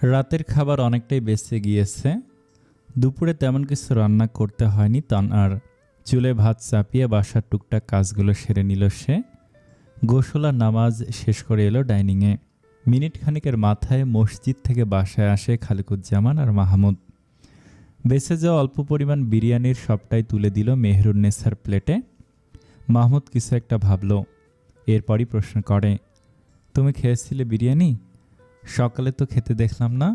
রাতের খাবার অনেকটাই বেঁচে গিয়েছে। দুপুরে তেমন কিছু রান্না করতে হয়নি তনয়ার। চুলে ভাত চাপিয়ে বাসার টুকটাক কাজগুলো সেরে নিল সে। গোসল আর নামাজ শেষ করে এলো ডাইনিংয়ে। মিনিট খানিকের মাথায় মসজিদ থেকে বাসায় আসে খালিকুজ্জামান আর মাহমুদ। বেঁচে যাওয়া অল্প পরিমাণ বিরিয়ানির সবটাই তুলে দিল মেহেরুন্নেসার প্লেটে। মাহমুদ কিছু একটা ভাবল, এরপরই প্রশ্ন করে, তুমি খেয়েছিলে বিরিয়ানি? সকালে তো খেতে দেখলাম না।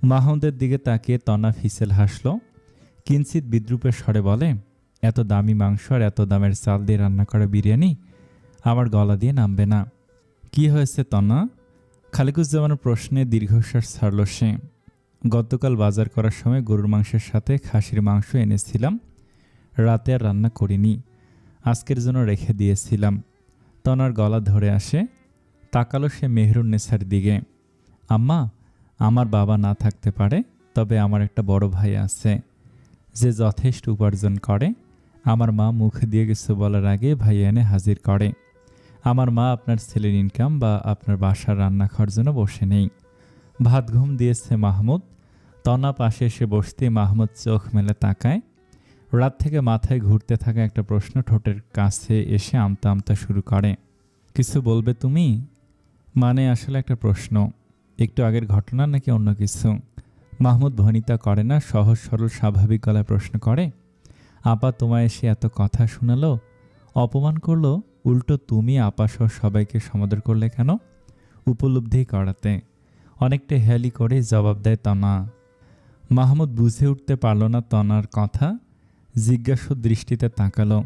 মাহমুদের দিকে তাকিয়ে তনা ফিসেল হাসল। কিঞ্চিত বিদ্রূপের স্বরে বলে, এত দামি মাংস আর এত দামের চাল দিয়ে রান্না করা বিরিয়ানি আমার গলা দিয়ে নামবে না। কি হয়েছে তনা? খালিকুজ্জামানের প্রশ্নে দীর্ঘশ্বাস ছাড়ল সে। গতকাল বাজার করার সময় গরুর মাংসের সাথে খাসির মাংস এনেছিলাম। রাতে আর রান্না করিনি, আজকের জন্য রেখে দিয়েছিলাম। তনার গলা ধরে আসে। তাকালো সে মেহেরুন্নেসার দিকে। আম্মা, আমার বাবা না থাকতে পারে, তবে আমার একটা বড় ভাই আছে যে যথেষ্ট উপার্জন করে। আমার মা মুখ দিয়ে কিছু বলার আগে ভাই এনে হাজির করে। আমার মা আপনার ছেলের ইনকাম বা আপনার বাসার রান্না খাওয়ার জন্য বসে নেই। ভাত ঘুম দিয়েছে মাহমুদ। তনা পাশে এসে বসতে মাহমুদ চোখ মেলে তাকায়। রাত থেকে মাথায় ঘুরতে থাকা একটা প্রশ্ন ঠোঁটের কাছে এসে আমতা আমতা শুরু করে। কিছু বলবে তুমি? মানে আসলে একটা প্রশ্ন, একটু আগের ঘটনা নাকি অন্য কিছু? মাহমুদ ভনিতা করে না, সহজ সরল স্বাভাবিক গলায় প্রশ্ন করে। আপা তোমায় এসে এত কথা শোনালো, অপমান করলো, উল্টো তুমি আপাসহ সবাইকে সমাদর করলে কেন? উপলব্ধি করাতে। অনেকটা হেয়ালি করে জবাব দেয় তনা। মাহমুদ বুঝে উঠতে পারল না তনার কথা। জিজ্ঞাসু দৃষ্টিতে তাকালো।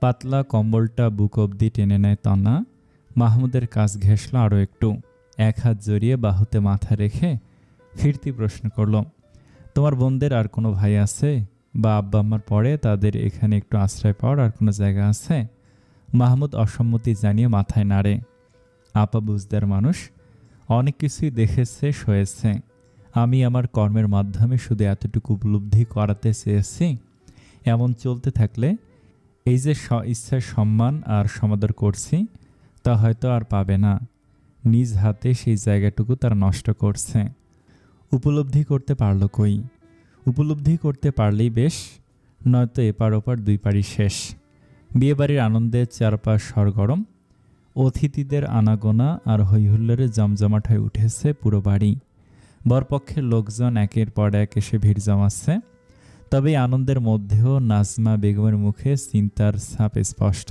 পাতলা কম্বলটা বুক অবধি টেনে নেয় তনা। মাহমুদের কাজ ঘেঁষল আরও একটু। এক হাত জড়িয়ে বাহুতে মাথা রেখে ফিরতি প্রশ্ন করল, তোমার বোনদের আর কোনো ভাই আছে? বা আব্বা আম্মার পরে তাদের এখানে একটু আশ্রয় পাওয়ার আর কোনো জায়গা আছে? মাহমুদ অসম্মতি জানিয়ে মাথায় নাড়ে। আপা বুঝদার মানুষ, অনেক কিছুই দেখেছে সয়েছে। আমি আমার কর্মের মাধ্যমে শুধু এতটুকু উপলব্ধি করাতে চেয়েছি, এমন চলতে থাকলে এই যে ইচ্ছার সম্মান আর সমাদর করছি তা হয়তো আর পাবে না। নিজ হাতে সেই জায়গাটুকু তার নষ্ট করছে। উপলব্ধি করতে পারল কই? উপলব্ধি করতে পারলেই বেশ, নয়তো এপার ওপার দুই পারি শেষ। বিয়েবাড়ির আনন্দে চারপাশ সরগরম। অতিথিদের আনাগোনা আর হৈহুল্লোড়ে জমজমাট হয়ে উঠেছে পুরো বাড়ি। বরপক্ষের লোকজন একের পর এক এসে ভিড় জমাচ্ছে। তবে এই আনন্দের মধ্যেও নাজমা বেগমের মুখে চিন্তার ছাপ স্পষ্ট।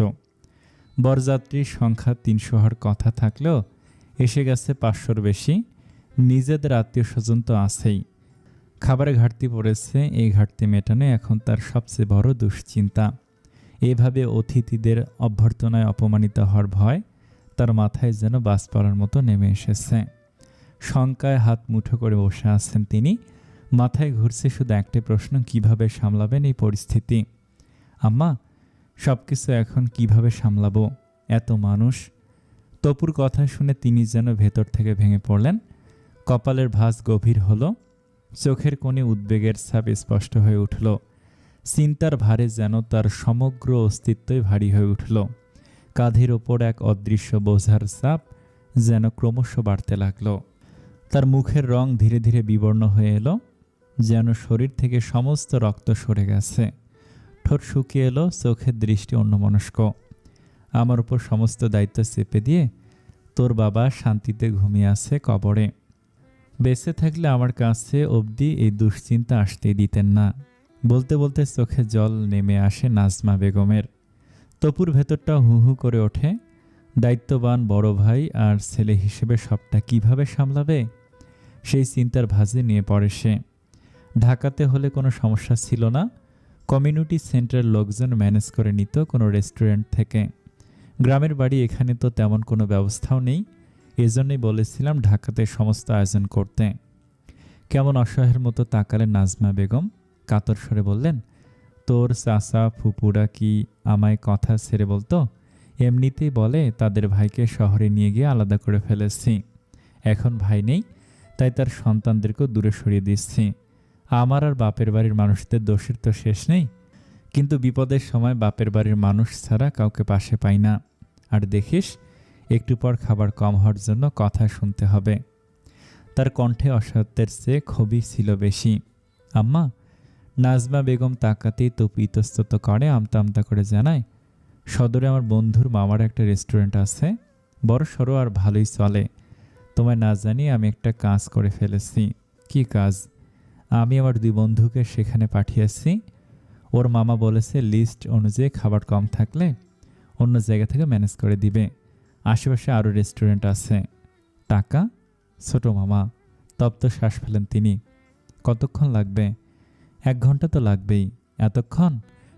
বরযাত্রীর সংখ্যা ৩০০ হওয়ার কথা থাকলেও এসে গেছে ৫০০-র বেশি। নিজেদের আত্মীয় স্বজন তো আছেই। খাবারে ঘাটতি পড়েছে, এই ঘাটতি মেটানো এখন তার সবচেয়ে বড় দুশ্চিন্তা। এভাবে অতিথিদের অভ্যর্থনায় অপমানিত হওয়ার ভয় তার মাথায় যেন বাজ পড়ার মতো নেমে এসেছে। শঙ্কায় হাত মুঠো করে বসে আছেন তিনি। মাথায় ঘুরছে শুধু একটাই প্রশ্ন, কিভাবে সামলাবেন এই পরিস্থিতি? আম্মা, সব কিছু এখন কিভাবে সামলাবো? এত মানুষ। তপুর কথা শুনে তিনি যেন ভেতর থেকে ভেঙে পড়লেন। কপালের ভাঁজ গভীর হলো। চোখের কোণে উদ্বেগের ছাপ স্পষ্ট হয়ে উঠল। চিন্তার ভারে যেন তার সমগ্র অস্তিত্বই ভারী হয়ে উঠল। কাঁধের ওপর এক অদৃশ্য বোঝার চাপ যেন ক্রমশ বাড়তে লাগল। তার মুখের রং ধীরে ধীরে বিবর্ণ হয়ে এলো, যেন শরীর থেকে সমস্ত রক্ত সরে গেছে। ঠোঁট শুকিয়ে এলো, চোখের দৃষ্টি অন্যমনস্ক। আমার উপর সমস্ত দায়িত্ব চেপে দিয়ে তোর বাবা শান্তিতে ঘুমিয়ে আছে কবরে। বেঁচে থাকলে আমার কাছে অবধি এই দুশ্চিন্তা আসতেই দিতেন না। বলতে বলতে চোখে জল নেমে আসে নাজমা বেগমের। তপুর ভেতরটা হু হু করে ওঠে। দায়িত্ববান বড় ভাই আর ছেলে হিসেবে সবটা কিভাবে সামলাবে, সেই চিন্তার ভাঁজে নিয়ে পড়ে সে। ঢাকাতে হলে কোনো সমস্যা ছিল না। কমিউনিটি সেন্টারের লোকজন ম্যানেজ করে নিত কোনো রেস্টুরেন্ট থেকে। গ্রামের বাড়ি, এখানে তো তেমন কোনো ব্যবস্থাও নেই। এজন্যই বলেছিলাম ঢাকাতে সমস্ত আয়োজন করতে। কেমন অসহায়ের মতো তাকালেন নাজমা বেগম। কাতর স্বরে বললেন, তোর চাচা ফুপুরা কি আমায় কথা ছেড়ে বলতো? এমনিতেই বলে তাদের ভাইকে শহরে নিয়ে গিয়ে আলাদা করে ফেলেছি। এখন ভাই নেই, তাই তার সন্তানদেরকেও দূরে সরিয়ে দিচ্ছি। আমার আর বাপের বাড়ির মানুষদের দোষের তো শেষ নেই, কিন্তু বিপদের সময় বাপের বাড়ির মানুষ ছাড়া কাউকে পাশে পাই না। আর দেখিস, একটু পর খাবার কম হওয়ার জন্য কথা শুনতে হবে। তার কণ্ঠে অসত্যের চেয়ে ক্ষোভই ছিল বেশি। আম্মা, নাজমা বেগম তাকাতেই তপু ইতস্তত করে, আমতা আমতা করে জানায়, সদরে আমার বন্ধুর মামার একটা রেস্টুরেন্ট আছে, বড় সড়ো আর ভালোই চলে। তোমায় না জানিয়ে আমি একটা কাজ করে ফেলেছি। কি কাজ? আমি আমার 2 বন্ধুকে সেখানে পাঠিয়েছি। ওর মামা বলেছে লিস্ট অনুযায়ী খাবার কম থাকলে অন্য জায়গা থেকে ম্যানেজ করে দিবে। আশেপাশে আরও রেস্টুরেন্ট আছে। টাকা? ছোট মামা তপ্ত শ্বাস ফেলেন তিনি। কতক্ষণ লাগবে? 1 ঘন্টা তো লাগবেই। এতক্ষণ?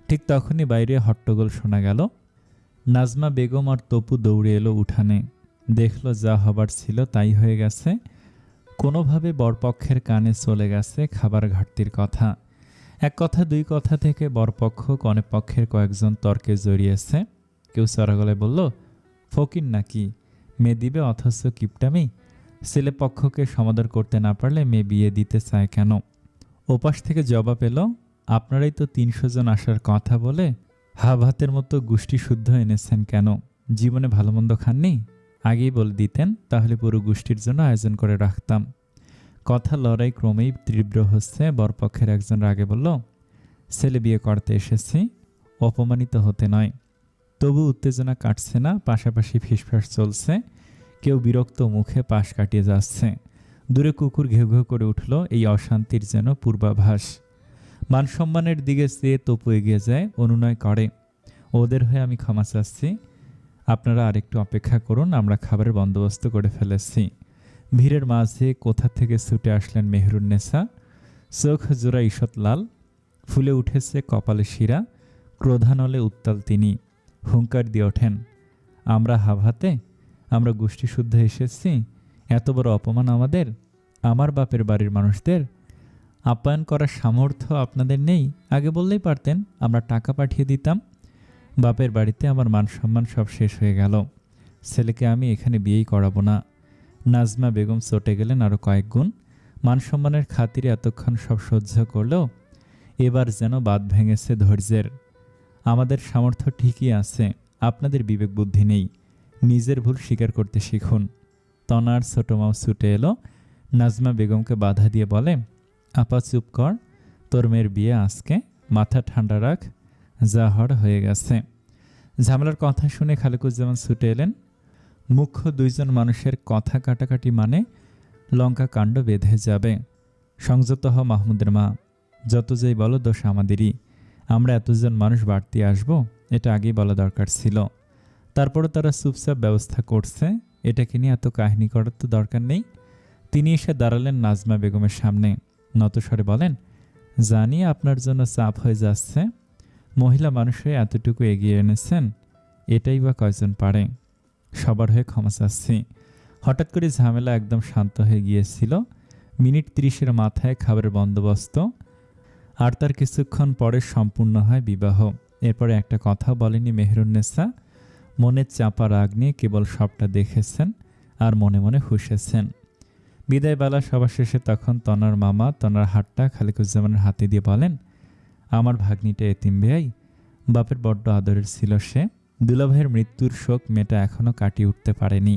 ঠিক তখনই বাইরে হট্টগোল শোনা গেল। নাজমা বেগম আর তপু দৌড়ে এলো উঠানে। দেখল যা হবার ছিল তাই হয়ে গেছে। কোনোভাবে বরপক্ষের কানে চলে গেছে খাবার ঘাটতির কথা। 1 কথা 2 কথা থেকে বরপক্ষ কনেপক্ষের কয়েকজন তর্কে জড়িয়েছে। কেউ চড়া গলায় বলল, ফকির নাকি, মেয়ে দিবে অথচ কিপটামি। ছেলে পক্ষকে সমাদর করতে না পারলে মেয়ে বিয়ে দিতে চায় কেন? ওপাশ থেকে জবাব এলো, আপনারাই তো 300 জন আসার কথা বলে হাত মতো গোষ্ঠী শুদ্ধ এনেছেন কেন? জীবনে ভালো মন্দ খাননি? আগেই বলে দিতেন, তাহলে পুরো গোষ্ঠীর জন্য আয়োজন করে রাখতাম। কথা লড়াই ক্রমেই তীব্র হচ্ছে। বরপক্ষের একজন রাগে বলল, ছেলে বিয়ে করতে এসেছি, অপমানিত হতে নয়। তবু উত্তেজনা কাটছে না, পাশাপাশি ফিসফাস চলছে। কেউ বিরক্ত মুখে পাশ কাটিয়ে যাচ্ছে। দূরে কুকুর ঘেউ ঘেউ করে উঠল। এই অশান্তির যেন পূর্বাভাস। মানসম্মানের দিকে চেয়ে তপু এগিয়ে যায়, অনুনয় করে, ওদের হয়ে আমি ক্ষমা চাচ্ছি, আপনারা আরেকটু অপেক্ষা করুন, আমরা খাবারের বন্দোবস্ত করে ফেলেছি। ভিড়ের মাঝে কোথা থেকে ছুটে আসলেন মেহেরুন্নেসা। চোখ জোড়া ঈষৎ লাল, ফুলে উঠেছে কপালে শিরা, ক্রোধানলে উত্তাল তিনি। হুঙ্কার দিয়ে ওঠেন, আমরা হাভাতে, আমরা গোষ্ঠীশুদ্ধ এসেছি, এত বড় অপমান আমাদের, আমার বাপের বাড়ির মানুষদের আপ্যায়ন করার সামর্থ্য আপনাদের নেই? আগে বললেই পারতেন, আমরা টাকা পাঠিয়ে দিতাম। বাপের বাড়িতে আমার মান সম্মান সব শেষ হয়ে গেল। ছেলেকে আমি এখানে বিয়েই করাবো না। নাজমা বেগম চটে গেলেন আরও কয়েক গুণ। মান সম্মানের খাতিরে এতক্ষণ সব সহ্য করলেও এবার যেন বাঁধ ভেঙেছে ধৈর্যের। আমাদের সামর্থ্য ঠিকই আছে, আপনাদের বিবেক বুদ্ধি নেই। নিজের ভুল স্বীকার করতে শিখুন। তনার ছোট মাও ছুটে এলো। নাজমা বেগমকে বাধা দিয়ে বলে, আপা চুপ কর, তোর মেয়ের বিয়ে আজকে, মাথা ঠান্ডা রাখ, যা হওয়ার হয়ে গেছে। ঝামেলার কথা শুনে খালেকুজ্জামান ছুটে এলেন। মুখ্য 2 জন মানুষের কথা কাটাকাটি মানে লঙ্কা কাণ্ড বেঁধে যাবে। সংযত হ মাহমুদের মা, যত যেই বলো দোষ আমাদেরই। আমরা এতজন মানুষ বাড়তি আসব, এটা আগেই বলা দরকার ছিল। তারপরও তারা চুপচাপ ব্যবস্থা করছে, এটাকে নিয়ে এত কাহিনী করার তো দরকার নেই। তিনি এসে দাঁড়ালেন নাজমা বেগমের সামনে, নতস্বরে বলেন, জানি আপনার জন্য চাপ হয়ে যাচ্ছে, মহিলা মানুষ হয়ে এতটুকু এগিয়ে এনেছেন, এটাই বা কয়জন পারে। সবার হয়ে ক্ষমা চাচ্ছি। হঠাৎ করে ঝামেলা একদম শান্ত হয়ে গিয়েছিল। মিনিট 30-এর মাথায় খাবারের বন্দোবস্ত, আর তার কিছুক্ষণ পরে সম্পূর্ণ হয় বিবাহ। এরপরে একটা কথা বলেনি মেহেরুন্নেসা। মনের চাপা রাগ নিয়ে কেবল সবটা দেখেছেন আর মনে মনে হুঁশেছেন। বিদায়বেলা সবার শেষে তখন তনার মামা তনার হাতটা খালেকুজ্জামানের হাতে দিয়ে বলেন, আমার ভাগ্নিটা এতিম বেয়াই, বাপের বড্ড আদরের ছিল সে। দুলাভাইয়ের মৃত্যুর শোক মেয়েটা এখনও কাটিয়ে উঠতে পারেনি।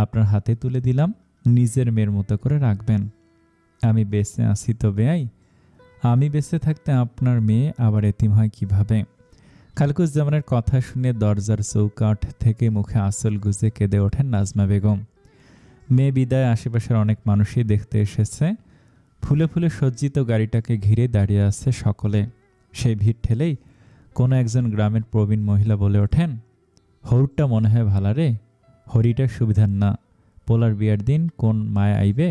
আপনার হাতে তুলে দিলাম, নিজের মেয়ের মতো করে রাখবেন। আমি বেঁচে আছি তো বেয়াই, আমি বেঁচে থাকতে আপনার মেয়ে আবার এতিম হয় কিভাবে? খালেকুজ্জামানের কথা শুনে দরজার চৌকাঠ থেকে মুখে আঁচল গুজে কেঁদে ওঠেন নাজমা বেগম। মেয়ে বিদায় আশেপাশের অনেক মানুষই দেখতে এসেছে। ফুলে ফুলে সজ্জিত গাড়িটাকে ঘিরে দাঁড়িয়ে আছে সকলে। সেই ভিড় ঠেলেই কোনো একজন গ্রামের প্রবীণ মহিলা বলে ওঠেন, হরুরটা মনে হয় ভালা রে, হরিটা সুবিধার না। পোলার বিয়ার দিন কোন মায়া আইবে,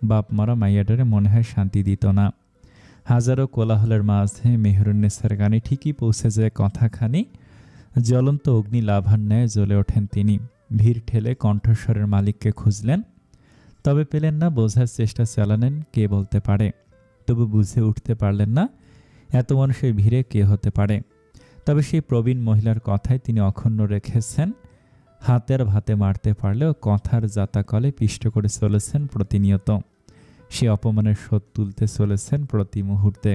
বাপ মারা মাইয়াটারে মনে হয় শান্তি দিত না। হাজারো কোলাহলের মাঝে মেহেরুন্নেসার গানে ঠিকই পৌঁছে যায় কথাখানি। জ্বলন্ত অগ্নি লাভার ন্যায় জ্বলে ওঠেন তিনি। ভিড় ঠেলে কণ্ঠস্বরের মালিককে খুঁজলেন, তবে পেলেন না। বোঝার চেষ্টা চালালেন, কে বলতে পারে, তবু বুঝে উঠতে পারলেন না এত মানুষের ভিড়ে কে হতে পারে। তবে সেই প্রবীণ মহিলার কথায় তিনি অক্ষুণ্ণ রেখেছেন। হাতের ভাতে মারতে পারলেও কথার জাতাকলে পিষ্ট করে চলেছেন প্রতিনিয়ত। সে অপমানের শোধ তুলতে চলেছেন প্রতি মুহূর্তে।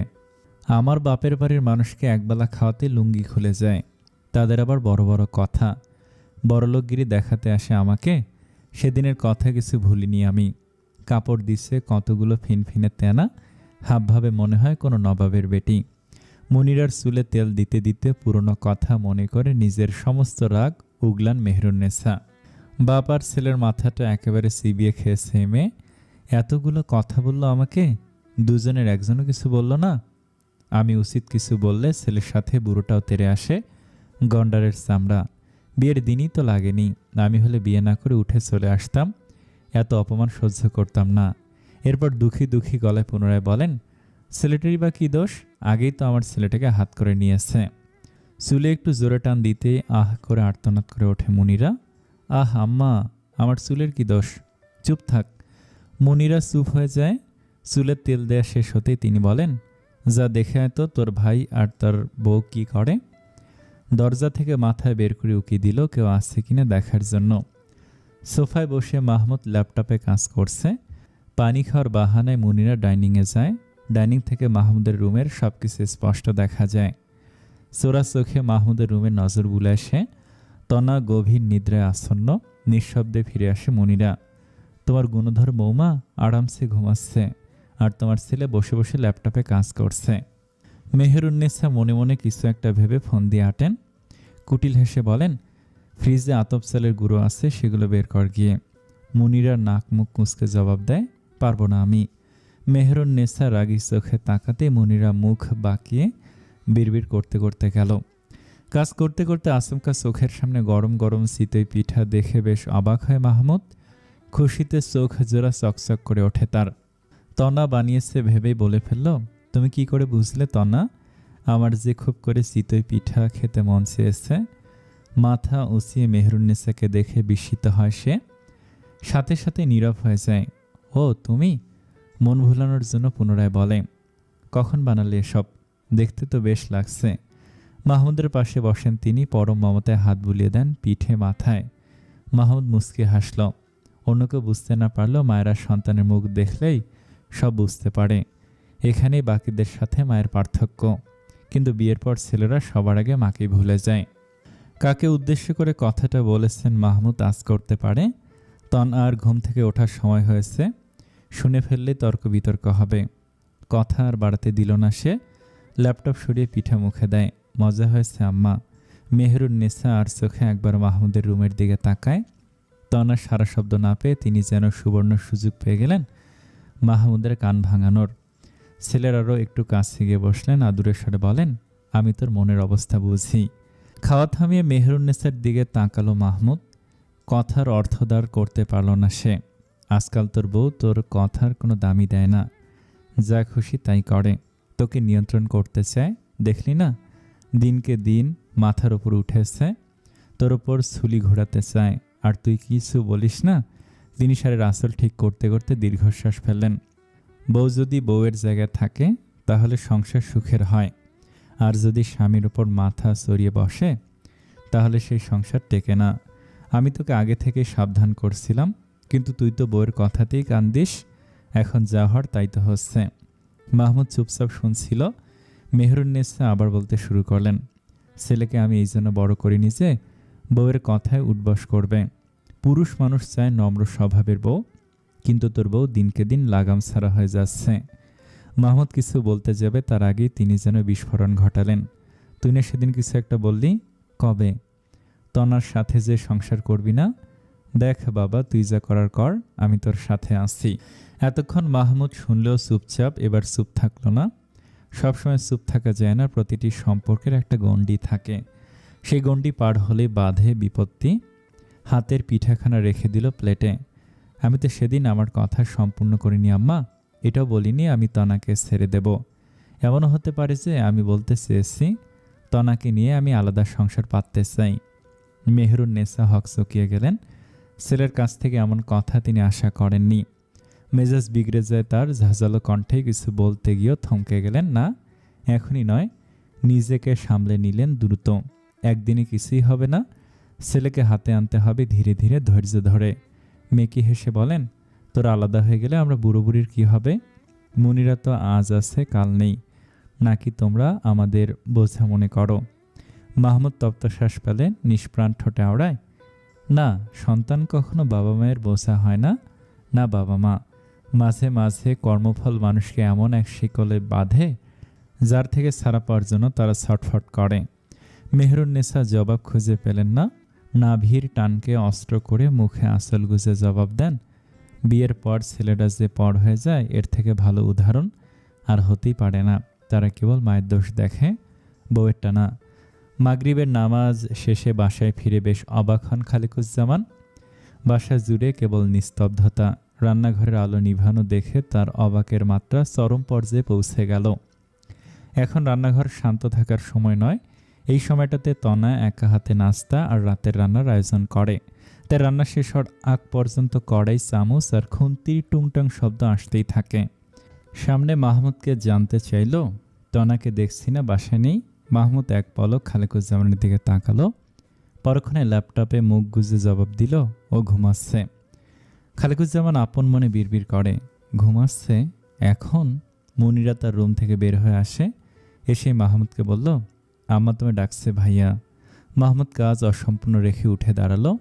আমার বাপের বাড়ির মানুষকে একবেলা খাওয়াতে লুঙ্গি খুলে যায়, তাদের আবার বড় বড় কথা, বড়লোকগিরি দেখাতে আসে আমাকে। সেদিনের কথা কিছু ভুলিনি আমি। কাপড় দিছে কতগুলো ফিনফিনে তেনা, হাবভাবে মনে হয় কোনো নবাবের বেটি। মুনিরার চুলে তেল দিতে দিতে পুরনো কথা মনে করে নিজের সমস্ত রাগ উগলান মেহেরুন্নেসা। বাপ আর ছেলের মাথাটা একেবারে চিবিয়ে খেয়েছে এই মেয়ে। এতগুলো কথা বলল আমাকে, দুজনের একজনও কিছু বলল না। আমি উচিত কিছু বললে ছেলের সাথে বুড়োটাও তেরে আসে, গন্ডারের চামড়া। বিয়ের দিনই তো লাগেনি, আমি হলে বিয়ে না করে উঠে চলে আসতাম, এত অপমান সহ্য করতাম না। এরপর দুঃখী দুঃখী গলায় পুনরায় বলেন, ছেলেটারই বা কী দোষ? আগেই তো আমার ছেলেটাকে হাত করে নিয়েছে। চুলে একটু জোরে টান দিতে আহ করে আর্তনাদ করে ওঠে মুনিরা। আহ আম্মা, আমার চুলের কি দোষ? চুপ থাক। মুনিরা চুপ হয়ে যায়। চুলের তেল দেয়া শেষ হতেই তিনি বলেন, যা দেখে আয় তো তোর ভাই আর তার বউ কি করে। দরজা থেকে মাথায় বের করে উকি দিল কেউ আসছে কিনা দেখার জন্য। সোফায় বসে মাহমুদ ল্যাপটপে কাজ করছে। পানি খাওয়ার বাহানায় মুনিরা ডাইনিংয়ে যায়। ডাইনিং থেকে মাহমুদের রুমের সব কিছু স্পষ্ট দেখা যায়। চোরা চোখে মাহমুদের রুমে নজর বুলায় সে। তনা গভীর নিদ্রায় আচ্ছন্ন, নিঃশব্দে ফিরে আসে মুনিরা। তোমার গুণধর বৌমা আরামসে ঘুমাচ্ছে, আর তোমার ছেলে বসে বসে ল্যাপটপে কাজ করছে। মেহেরুন্নেসা মনে মনে কিছু একটা ভেবে ফোন দিয়ে আটেন। কুটিল হেসে বলেন, ফ্রিজে আতপ চালের গুঁড়ো আছে, সেগুলো বের কর গিয়ে। মুনিরা নাক মুখ কুঁচকে জবাব দেয়, পারবো না আমি। মেহেরুন্নেসা রাগী চোখে তাকাতে মুনিরা মুখ বাঁকিয়ে বিড়বিড় করতে করতে গেল। কাজ করতে করতে আচমকা চোখের সামনে গরম গরম চিতই পিঠা দেখে বেশ অবাক হয় মাহমুদ। খুশিতে চোখ জোড়া চকচক করে ওঠে তার। তনা বানিয়েছে ভেবেই বলে ফেলল, তুমি কি করে বুঝলে তনা? আমার যে খুব করে চিতই পিঠা খেতে মন চেয়েছে। মাথা উঁচিয়ে মেহেরুন্নেসাকে দেখে বিস্মিত হয় সে। সাথে সাথে নীরব হয়ে যায়। ও তুমি? মন ভুলানোর জন্য পুনরায় বলে, কখন বানালে এসব? দেখতে তো বেশ লাগছে। মাহমুদের পাশে বসেন তিনি, পরম মমতায় হাত বুলিয়ে দেন পিঠে মাথায়। মাহমুদ মুচকে হাসল। অন্য কেউ বুঝতে না পারলেও মায়েরা সন্তানের মুখ দেখলেই সব বুঝতে পারে। এখানেই বাকিদের সাথে মায়ের পার্থক্য। কিন্তু বিয়ের পর ছেলেরা সবার আগে মাকে ভুলে যায়। কাকে উদ্দেশ্য করে কথাটা বলেছেন মাহমুদ আজ করতে পারে। তন আর ঘুম থেকে ওঠার সময় হয়েছে, শুনে ফেললে তর্ক বিতর্ক হবে। কথা আর বাড়াতে দিল না সে। ল্যাপটপ সরিয়ে পিঠা মুখে দেয়। মজা হয়েছে আম্মা। মেহেরুন্নেসা আর চোখে একবার মাহমুদের রুমের দিকে তাকায়। তনার সারা শব্দ না পেয়ে তিনি যেন সুবর্ণ সুযোগ পেয়ে গেলেন মাহমুদের কান ভাঙানোর। ছেলের আরও একটু কাছে গিয়ে বসলেন, আদুরের স্বরে বলেন, আমি তোর মনের অবস্থা বুঝি। খাওয়া থামিয়ে মেহেরুন্নেসার দিকে তাকালো মাহমুদ। কথার অর্থদার করতে পারল না সে। আজকাল তোর বউ তোর কথার কোনো দামই দেয় না, যা খুশি তাই করে। তোকে নিয়ন্ত্রণ করতে চায়, দেখলি না? দিনকে দিন মাথার ওপর উঠেছে, তোর ওপর ছুলি ঘোরাতে চায়, আর তুই কিছু বলিস না। তিনি সারের আসল ঠিক করতে করতে দীর্ঘশ্বাস ফেললেন। বউ যদি বউয়ের জায়গায় থাকে তাহলে সংসার সুখের হয়, আর যদি স্বামীর ওপর মাথা চড়িয়ে বসে তাহলে সেই সংসার টেকে না। আমি তোকে আগে থেকে সাবধান করছিলাম, কিন্তু তুই তো বউয়ের কথাতেই কান দিস। এখন যা হওয়ার তাই তো হচ্ছে। মাহমুদ চুপচাপ শুনছিল। মেহেরুন্নেসা আবার বলতে শুরু করলেন, ছেলেকে আমি এই জন্য বড় করিনি যে বউয়ের কথায় উঠবস করবে। পুরুষ মানুষ চায় নম্র স্বভাবের বউ, কিন্তু তোর বউ দিনকে দিন লাগাম ছাড়া হয়ে যাচ্ছে। মাহমুদ কিছু বলতে যাবে তার আগেই তিনি যেন বিস্ফোরণ ঘটালেন। তুই না সেদিন কিছু একটা বললি? কবে? তনার সাথে যে সংসার করবি না? দেখ বাবা, তুই যা করার কর, আমি তোর সাথে আছি। এতক্ষণ মাহমুদ শুনলেও চুপচাপ, এবার চুপ থাকলো না। সবসময় চুপ থাকা যায় না, প্রতিটি সম্পর্কের একটা গণ্ডি থাকে। সেই গণ্ডি পার হলে বাধে বিপত্তি। হাতের পিঠাখানা রেখে দিল প্লেটে। আমি তো সেদিন আমার কথা সম্পূর্ণ করিনি আম্মা। এটাও বলিনি আমি তনাকে ছেড়ে দেব। এমনও হতে পারে যে আমি বলতে চেয়েছি তনাকে নিয়ে আমি আলাদা সংসার পাততে চাই। মেহেরুন্নেসা হকচকিয়ে গেলেন। ছেলের কাছ থেকে এমন কথা তিনি আশা করেননি। মেজাজ বিগড়ে যায় তার। ঝাঁঝালো কণ্ঠে কিছু বলতে গিয়েও থমকে গেলেন। না, এখনই নয়। নিজেকে সামলে নিলেন দ্রুত। একদিনে কিছুই হবে না, ছেলেকে হাতে আনতে হবে ধীরে ধীরে, ধৈর্য ধরে। মেকি হেসে বলেন, তোর আলাদা হয়ে গেলে আমরা বুড়ো বুড়ির কী হবে? মুনিরা তো আজ আছে কাল নেই, নাকি তোমরা আমাদের বোঝা মনে করো? মাহমুদ তপ্তশ্বাস পেলেন, নিষ্প্রাণ ঠোঁটে আওড়ায়, না, সন্তান কখনো বাবা মায়ের বোঝা হয় না। না বাবা মা, মাঝে মাঝে কর্মফল মানুষকে এমন এক শিকলে বাঁধে যার থেকে ছাড়া পাওয়ার জন্য তারা ছটফট করে। মেহেরুন্নেসা জবাব খুঁজে পেলেন না। নাভির টানকে অস্ত্র করে মুখে আঁচল গুজে জবাব দেন, বিয়ের পর ছেলেটা যে পর হয়ে যায় এর থেকে ভালো উদাহরণ আর হতেই পারে না। তারা কেবল মায়ের দোষ দেখে, বউয়েরটা না। মাগরিবের নামাজ শেষে বাসায় ফিরে বেশ অবাক হন খালিকুজ্জামান। বাসা জুড়ে কেবল নিস্তব্ধতা। রান্নাঘরের আলো নিভানো দেখে তার অবাকের মাত্রা চরম পর্যায়ে পৌঁছে গেল। এখন রান্নাঘর শান্ত থাকার সময় নয়। এই সময়টাতে তনা একা হাতে নাস্তা আর রাতের রান্নার আয়োজন করে। তাই রান্না শেষ হওয়ার আগ পর্যন্ত কড়াই, চামচ আর খুন্তির টুংটাং শব্দ আসতেই থাকে। সামনে মাহমুদকে জানতে চাইল, তনাকে দেখছি না, বাসায় নেই। মাহমুদ এক পলক খালেকুজ্জামানের দিকে তাকালো, পরক্ষণে ল্যাপটপে মুখ গুজে জবাব দিল, ও ঘুমাচ্ছে। খালেকুজ্জামান আপন মনে বিড়বিড় করে, ঘুমাচ্ছে এখন? মুনিরা তার রুম থেকে বের হয়ে আসে, এসে মাহমুদকে বলল, আম্মা তুমি ডাকছে ভাইয়া। মাহমুদ কাজ অসম্পূর্ণ রেখে উঠে দাঁড়ালো।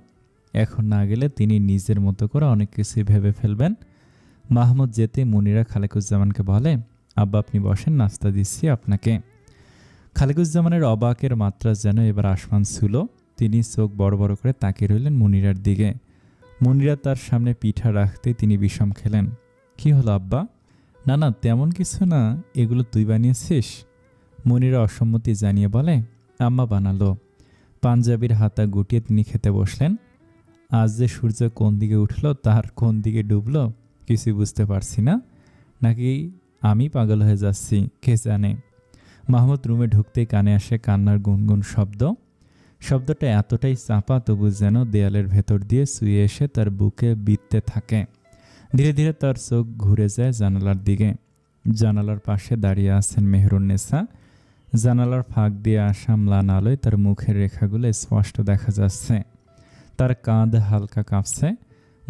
এখন না গেলে তিনি নিজের মতো করে অনেক কিছুই ভেবে ফেলবেন। মাহমুদ যেতে মুনিরা খালেকুজ্জামানকে বলে, আব্বা আপনি বসেন, নাস্তা দিচ্ছি আপনাকে। খালেকুজ্জামানের অবাকের মাত্রা যেন এবার আসমান ছুল। তিনি চোখ বড় বড় করে তাকিয়ে রইলেন মুনিরার দিকে। মুনিরা তার সামনে পিঠা রাখতে তিনি বিষম খেলেন। কি হলো আব্বা? না না তেমন কিছু না, এগুলো তুই বানিয়েছিস? মুনিরা অসম্মতি জানিয়ে বলে, আম্মা বানালো। পাঞ্জাবির হাতা গুটিয়ে তিনি খেতে বসলেন। আজ যে সূর্য কোন দিকে উঠল তার কোন দিকে ডুবল কিছুই বুঝতে পারছি না, নাকি আমি পাগল হয়ে যাচ্ছি কে জানে। মাহমুদ রুমে ঢুকতেই কানে আসে কান্নার গুনগুন শব্দ। শব্দটা এতটাই চাপা তবু যেন দেয়ালের ভেতর দিয়ে শুয়ে এসে তার বুকে বিঁধতে থাকে। ধীরে ধীরে তার চোখ ঘুরে যায় জানালার দিকে। জানালার পাশে দাঁড়িয়ে আছেন মেহেরুন্নেসা। জানালার ফাঁক দিয়ে আসা ম্লান আলোয় তার মুখের রেখাগুলো স্পষ্ট দেখা যাচ্ছে। তার কাঁধ হালকা কাঁপছে,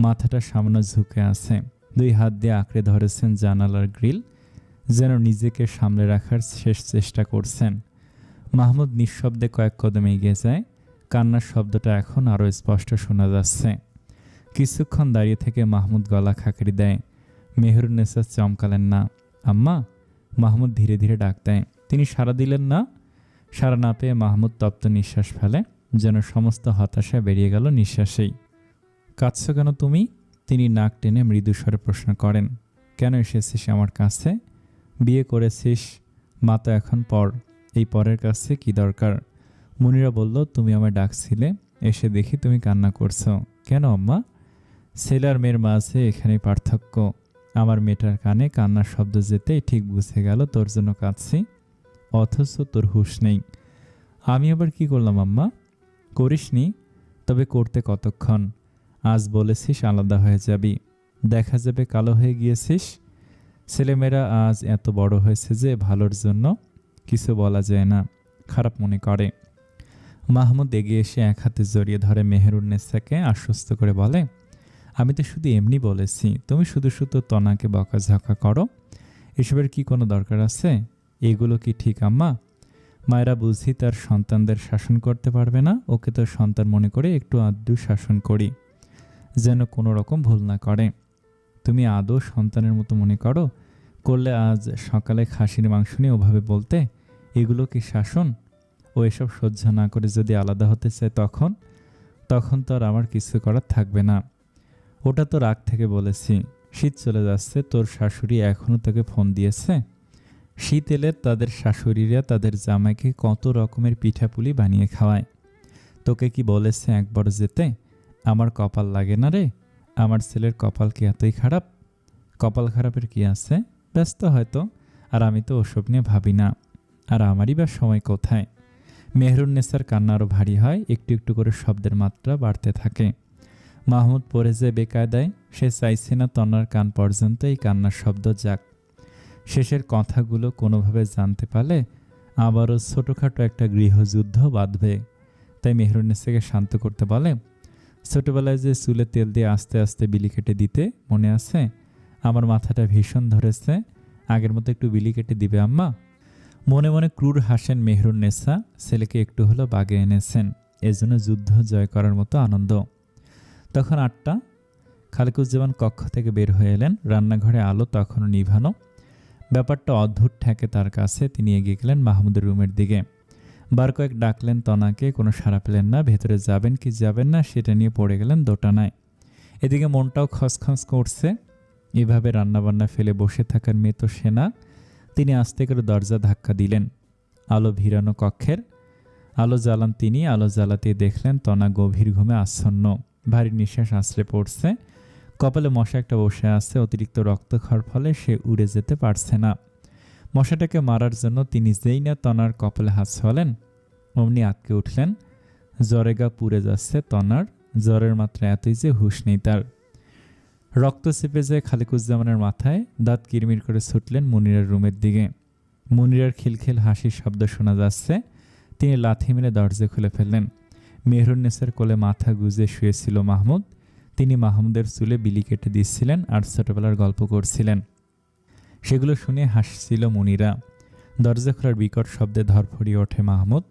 মাথাটা সামনে ঝুঁকে আছে। দুই হাত দিয়ে আঁকড়ে ধরেছেন জানালার গ্রিল, যেন নিজেকে সামলে রাখার শেষ চেষ্টা করছেন। মাহমুদ নিঃশব্দে কয়েক কদম এগিয়ে যায়। কান্নার শব্দটা এখন আরও স্পষ্ট শোনা যাচ্ছে। কিছুক্ষণ দাঁড়িয়ে থেকে মাহমুদ গলা খাকড়ি দেয়। মেহেরুন্নেসা চমকালেন না। আম্মা? মাহমুদ ধীরে ধীরে ডাক দেয়। তিনি সাড়া দিলেন না। সাড়া না পেয়ে মাহমুদ তপ্ত নিঃশ্বাস ফেলে, যেন সমস্ত হতাশা বেরিয়ে গেল নিঃশ্বাসেই। কাঁদছ কেন তুমি? তিনি নাক টেনে মৃদুস্বরে প্রশ্ন করেন। কেন এসেছিস আমার কাছে? বিয়ে করেছিস, মা তো এখন পর, এই পরের কাছে কি দরকার? মুনিরা বলল, তুমি আমায় ডাকছিলে, এসে দেখি তুমি কান্না করছো। কেন আম্মা? ছেলে আর মেয়ের মাঝে এখানেই পার্থক্য। আমার মেয়েটার কানে কান্নার শব্দ যেতেই ঠিক বুঝে গেল তোর জন্য কাঁদছি, অথচ তোর হুঁশ নেই। আমি আবার কি করলাম আম্মা? করিসনি? তবে করতে কতক্ষণ? আজ বলেছিস আলাদা হয়ে যাবি, দেখা যাবে কালো হয়ে গিয়েছিস। ছেলেমেয়েরা আজ এত বড় হয়েছে যে ভালোর জন্য কিছু বলা যায় না, খারাপ মনে করে। মাহমুদ এগিয়ে এসে এক হাতে জড়িয়ে ধরে মেহেরুন্নেসাকে আশ্বস্ত করে বলে, আমি তো শুধু এমনি বলেছি, তুমি শুধু শুধু তনাকে বকাঝকা করো, এসবের কি কোনো দরকার আছে? এগুলো কি ঠিক আম্মা? মায়েরা বুঝি তার সন্তানদের শাসন করতে পারবে না, ওকে তো সন্তান মনে করে একটু আধটু শাসন করি, যেন কোনো রকম ভুল না করে। তুমি আদৌ সন্তানের মতো মনে করো? করলে আজ সকালে খাসির মাংস নিয়ে ওভাবে বলতে, এগুলো কি শাসন? ও এসব সহ্য না করে যদি আলাদা হতে চায় তখন তো আর আমার কিছু করার থাকবে না। ওটা তো রাগ থেকে বলেছি। শীত চলে যাচ্ছে, তোর শাশুড়ি এখনও তোকে ফোন দিয়েছে? শীত এলে তাদের শাশুড়িরা তাদের জামাইকে কত রকমের পিঠাপুলি বানিয়ে খাওয়ায়। তোকে কি বলেছে একবার যেতে? আমার কপাল লাগে না রে? আমার ছেলের কপাল কি এতই খারাপ? কপাল খারাপের কি আছে? ব্যস্ত হয়তো, আর আমি তো ওসব নিয়ে ভাবি না। আর আমারই বা সময় কোথায়? মেহেরুন্নেসার কান্না আরও ভারী হয়, একটু একটু করে শব্দের মাত্রা বাড়তে থাকে। মাহমুদ পড়ে যে বেকায়দায়, সে চাইছে না তনার কান পর্যন্ত এই কান্নার শব্দ যাক। শেষের কথাগুলো কোনোভাবে জানতে পারলে আবারও ছোটোখাটো একটা গৃহযুদ্ধ বাঁধবে। তাই মেহেরুন্নেসাকে শান্ত করতে বলে, ছোটোবেলায় যে চুলে তেল দিয়ে আস্তে আস্তে বিলি কেটে দিতে মনে আছে? আমার মাথাটা ভীষণ ধরেছে, আগের মতো একটু বিলি কেটে দিবে আম্মা? মনে মনে ক্রূর হাসেন মেহেরুন্নেসা। ছেলেকে একটু হলো বাগে এনেছেন, এজন্য যুদ্ধ জয় করার মতো আনন্দ। তখন 8টা। খালেকুজ্জামান কক্ষ থেকে বের হয়ে এলেন। রান্নাঘরে আলো তখনও নিভানো। ব্যাপারটা অদ্ভুত ঠেকে তার কাছে। তিনি এগিয়ে গেলেন মাহমুদের রুমের দিকে। বার কয়েক ডাকলেন তনাকে, কোনো সাড়া পেলেন না। ভেতরে যাবেন কি যাবেন না সেটা নিয়ে পড়ে গেলেন দোটানায়। এদিকে মনটাও খসখস করছে। এভাবে রান্নাবান্না ফেলে বসে থাকার মেয়ে তো সে না। তিনি আস্তে করে দরজা ধাক্কা দিলেন। আলো ভিড়ানো কক্ষের। আলো জ্বালান তিনি। আলো জ্বালাতে দেখলেন তনা গভীর ঘুমে আচ্ছন্ন। ভারী নিঃশ্বাস আছড়ে পড়ছে। কপালে মশা একটা বসে আছে। অতিরিক্ত রক্ত খাওয়ার ফলে সে উড়ে যেতে পারছে না। মশাটাকে মারার জন্য তিনি যেই না তনার কপালে হাত ছোঁয়ালেন অমনি আটকে উঠলেন। জ্বরে গা পুড়ে যাচ্ছে তনার। জ্বরের মাত্রা এতই যে হুঁশ নেই তার। রক্ত চেপে যায় খালেকুজ্জামানের মাথায়। দাঁত কিরমির করে ছুটলেন মুনিরার রুমের দিকে। মুনিরার খিলখিল হাসির শব্দ শোনা যাচ্ছে। তিনি লাথি মেরে দরজা খুলে ফেললেন। মেহরুন্নেসার কোলে মাথা গুজে শুয়েছিল মাহমুদ। তিনি মাহমুদের চুলে বিলি কেটে দিচ্ছিলেন আর ছোটবেলার গল্প করছিলেন। সেগুলো শুনে হাসছিল মুনিরা। দরজা খোলার বিকট শব্দে ধরফড়িয়ে ওঠে মাহমুদ।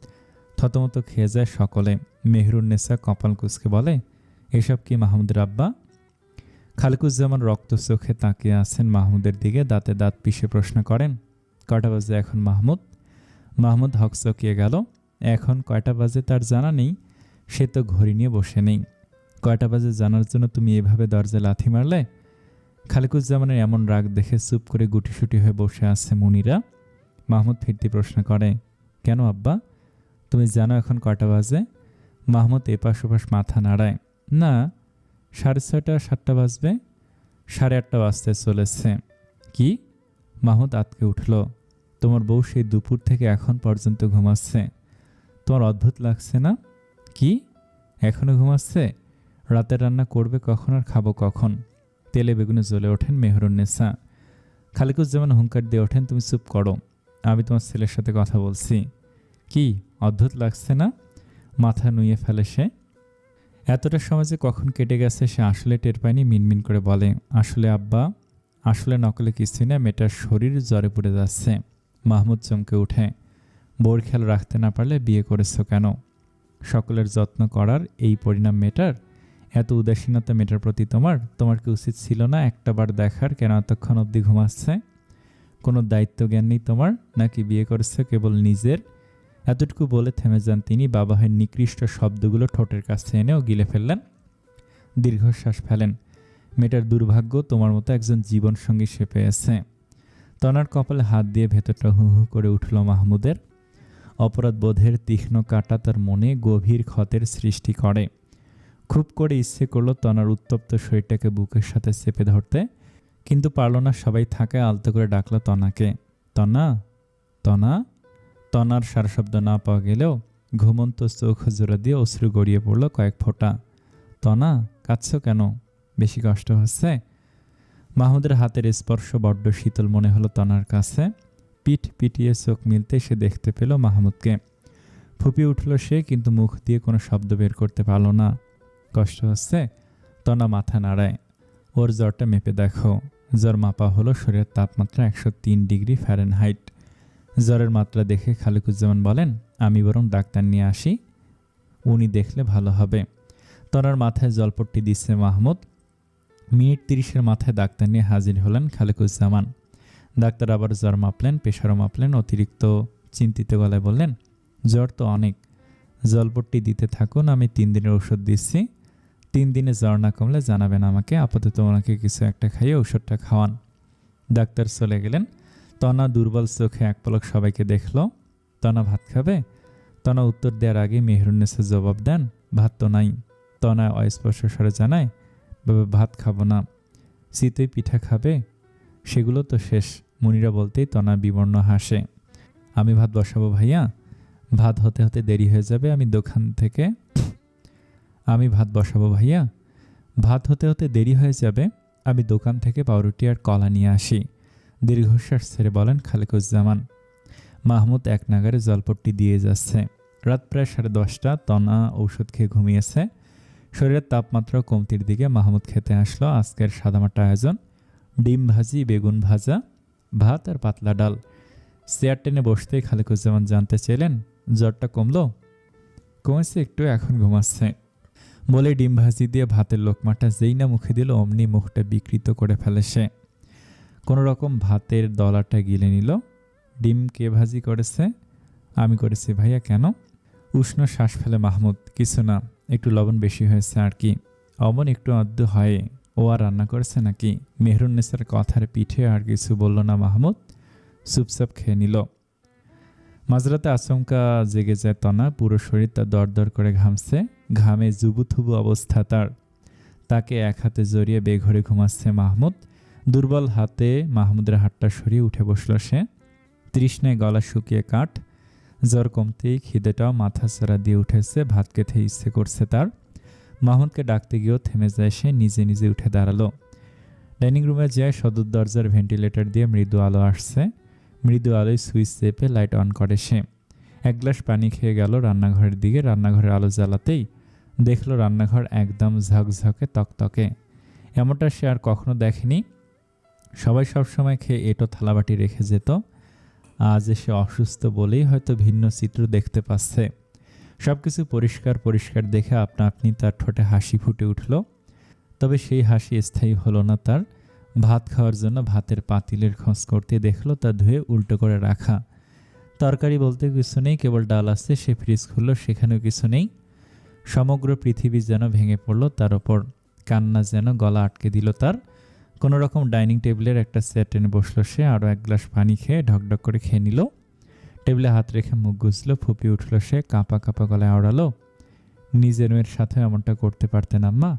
থতমত খেয়ে যায় সকলে। মেহরুন্নেসা কপাল কুঁচকে বলে, এসব কি মাহমুদের আব্বা? খালেকুজ্জামান রক্ত চোখে তাকিয়ে আছেন মাহমুদের দিকে। দাঁতে দাঁত পিষে প্রশ্ন করেন, কয়টা বাজে এখন মাহমুদ? মাহমুদ হকচকিয়ে গেল। এখন কয়টা বাজে তার জানা নেই। সে তো ঘড়ি নিয়ে বসে নেই। কয়টা বাজে জানার জন্য তুমি এভাবে দরজা লাথি মারলে? খালেকুজ্জামানের এমন রাগ দেখে চুপ করে গুটিসুটি হয়ে বসে আছে মুনিরা। মাহমুদ ফিরতি প্রশ্ন করে, কেন আব্বা, তুমি জানো এখন কয়টা বাজে? মাহমুদ এপাশ ওপাশ মাথা নাড়ায়, না 6:30 7টা বাজবে। 8:30 বাজতে চলেছে। কি? মাহমুদ আতকে উঠল। তোমার বউ সেই দুপুর থেকে এখন পর্যন্ত ঘুমাচ্ছে। তোমার অদ্ভুত লাগছে না? কি, এখনো ঘুমাচ্ছে? রাতের রান্না করবে কখন আর খাবো কখন? তেলে বেগুনে জ্বলে ওঠেন মেহরুন্নেসা। খালেকুজ্জামান হুঙ্কার দিয়ে ওঠেন, তুমি চুপ করো, আমি তোমার ছেলের সাথে কথা বলছি। কি অদ্ভুত লাগছে না? মাথা নুয়ে ফেলে সে। এতটা সময় যে কখন কেটে গেছে সে আসলে টের পায়নি। মিনমিন করে বলে, আসলে আব্বা, আসলে নকলে কিছুই না, মেয়েটার শরীর জ্বরে পড়ে যাচ্ছে। মাহমুদ চমকে উঠে, বউর খেয়াল রাখতে না পারলে বিয়ে করেছ কেন? সকলের যত্ন করার এই পরিণাম মেয়েটার? এত উদাসীনতা মেয়েটার প্রতি তোমার কি উচিত ছিল না একটাবার দেখার? কেন এতক্ষণ অবধি ঘুমাচ্ছে? কোনো দায়িত্ব জ্ঞান নেই তোমার? নাকি বিয়ে করেছে কেবল নিজের? এতটুকু বলে থেমে যান তিনি। বাবাহের নিকৃষ্ট শব্দগুলো ঠোঁটের কাছে এনেও গিলে ফেললেন। দীর্ঘশ্বাস ফেলেন। মেয়েটার দুর্ভাগ্য, তোমার মতো একজন জীবনসঙ্গী সে পেয়েছে। তনার কপালে হাত দিয়ে ভেতরটা হু হু করে উঠল মাহমুদের। অপরাধ বোধের তীক্ষ্ণ কাঁটা তার মনে গভীর ক্ষতের সৃষ্টি করে। খুব করে ইচ্ছে করলো তনার উত্তপ্ত শরীরটাকে বুকের সাথে চেপে ধরতে, কিন্তু পারল না। সবাই থাকায় আলতো করে ডাকলো তনাকে, তনা, তনা। তনার সারা শব্দ না পাওয়া গেলেও ঘুমন্ত চোখ জোড়া দিয়ে অশ্রু গড়িয়ে পড়ল কয়েক ফোঁটা। তনা, কাঁদছ কেন? বেশি কষ্ট হচ্ছে? মাহমুদের হাতের স্পর্শ বড্ড শীতল মনে হলো তনার কাছে। পিঠ পিটিয়ে চোখ মিলতে সে দেখতে পেল মাহমুদকে। ফুপিয়ে উঠল সে, কিন্তু মুখ দিয়ে কোনো শব্দ বের করতে পারল না। কষ্ট হচ্ছে? তনা মাথা নাড়ায়। ওর জ্বরটা মেপে দেখো। জ্বর মাপা হলো শরীরের তাপমাত্রা 103 ডিগ্রি ফ্যারেনহাইট। জ্বরের মাত্রা দেখে খালেকুজ্জামান বলেন, আমি বরং ডাক্তার নিয়ে আসি, উনি দেখলে ভালো হবে। তনার মাথায় জলপট্টি দিচ্ছে মাহমুদ। মিনিট 30-এর মাথায় ডাক্তার নিয়ে হাজির হলেন খালেকুজ্জামান। ডাক্তার আবার জ্বর মাপলেন, প্রেশারও মাপলেন। অতিরিক্ত চিন্তিত গলায় বললেন, জ্বর তো অনেক, জলপট্টি দিতে থাকুন, আমি 3 দিনের ওষুধ দিচ্ছি। 3 দিনে জ্বর না কমলে জানাবেন আমাকে। আপাতত ওনাকে কিছু একটা খাইয়ে ওষুধটা খাওয়ান। ডাক্তার চলে গেলেন। তনা দুর্বল চোখে এক পলক সবাইকে দেখল। তনা ভাত খাবে? তনা উত্তর দেওয়ার আগে মেহরুন্নেসা জবাব দেন, ভাত তো নাই। তনা অস্পষ্ট স্বরে জানায়, বাবা ভাত খাবো না। চিতই পিঠা খাবে? সেগুলো তো শেষ। মুনিরা বলতেই তনা বিবর্ণ হাসে। আমি ভাত বসাবো ভাইয়া, ভাত হতে হতে দেরি হয়ে যাবে। ভাত বসাবো ভাইয়া, ভাত হতে হতে দেরি হয়ে যাবে, আমি দোকান থেকে পাউরুটি আর কলা নিয়ে আসি। দীর্ঘশ্বাস ছেড়ে বলেন খালেকুজ্জামান। মাহমুদ এক নাগারে জলপট্টি দিয়ে যাচ্ছে। রাত প্রায় 10:30। তনা ঔষধ খেয়ে ঘুমিয়েছে। শরীরের তাপমাত্রা কমতির দিকে। মাহমুদ খেতে আসলো। আজকের সাদামাটা আয়োজন, ডিম ভাজি, বেগুন ভাজা, ভাত আর পাতলা ডাল। চেয়ার টেনে বসতেই খালেকুজ্জামান জানতে চাইলেন, জ্বরটা কমলো? কমেছে একটু, এখন ঘুমাচ্ছে। বলে ডিম ভাজি দিয়ে ভাতের লোকমাটা যেই না মুখে দিল অমনি মুখটা বিকৃত করে ফেলে সে। কোনো রকম ভাতের দলাটা গিলে নিল। ডিম কে ভাজি করেছে? আমি করেছি। ভাইয়া কেন? উষ্ণ শ্বাস ফেলে মাহমুদ। কিছু না, একটু লবণ বেশি হয়েছে আর কি। অমন একটু আধটু হয়, ও আর রান্না করেছে নাকি? মেহরুন্নেসার কথার পিঠে আর কিছু বলল না মাহমুদ, চুপচাপ খেয়ে নিল। মাঝরাতে আচমকা জেগে যায় তনা। পুরো শরীর তার দরদর করে ঘামছে, ঘামে জুবুথুবু অবস্থা তার। তাকে এক হাতে জড়িয়ে বেঘরে ঘুমাচ্ছে মাহমুদ। দুর্বল হাতে মাহমুদের হাতটা সরিয়ে উঠে বসল সে। তৃষ্ণায় গলা শুকিয়ে কাঠ। জ্বর কমতেই খিদেটাও মাথা ছাড়া দিয়ে উঠেছে। ভাত খেতে ইচ্ছে করছে তার। মাহমুদকে ডাকতে গিয়েও থেমে যায় সে, নিজে নিজে উঠে দাঁড়ালো। ডাইনিং রুমে যায়, সদর দরজার ভেন্টিলেটর দিয়ে মৃদু আলো আসছে। মৃদু আলোয় সুইচ চেপে লাইট অন করে সে। এক গ্লাস পানি খেয়ে গেল রান্নাঘরের দিকে। রান্নাঘরের আলো জ্বালাতেই দেখল রান্নাঘর একদম ঝকঝকে তকতকে। এমনটা সে আর কখনো দেখেনি। সবাই সবসময় খেয়ে এঁটো থালাবাটি রেখে যেত। আজ সে অসুস্থ বলেই হয়তো ভিন্ন চিত্র দেখতে পাচ্ছে। সবকিছু পরিষ্কার পরিষ্কার দেখে আপনা আপনি তার ঠোঁটে হাসি ফুটে উঠল। তবে সেই হাসি স্থায়ী হলো না তার। ভাত খাওয়ার জন্য ভাতের পাতিলের খোঁজ করতে দেখলো তা ধুয়ে উল্টো করে রাখা। তরকারি বলতে কিছু নেই, কেবল ডাল আছে। সে ফ্রিজ খুলল, সেখানেও কিছু নেই। সমগ্র পৃথিবী যেন ভেঙে পড়ল তার ওপর। কান্না যেন গলা আটকে দিল তার। কোনো রকম ডাইনিং টেবিলের একটা চেয়ার টেনে বসলো সে। আরও এক গ্লাস পানি খেয়ে ঢকঢক করে খেয়ে নিল। টেবিলে হাত রেখে মুখ গুজল, ফুপিয়ে উঠল সে। কাঁপা কাঁপা গলায় আওড়ালো, নিজের মেয়ের সাথে এমনটা করতে পারতেন আম্মা?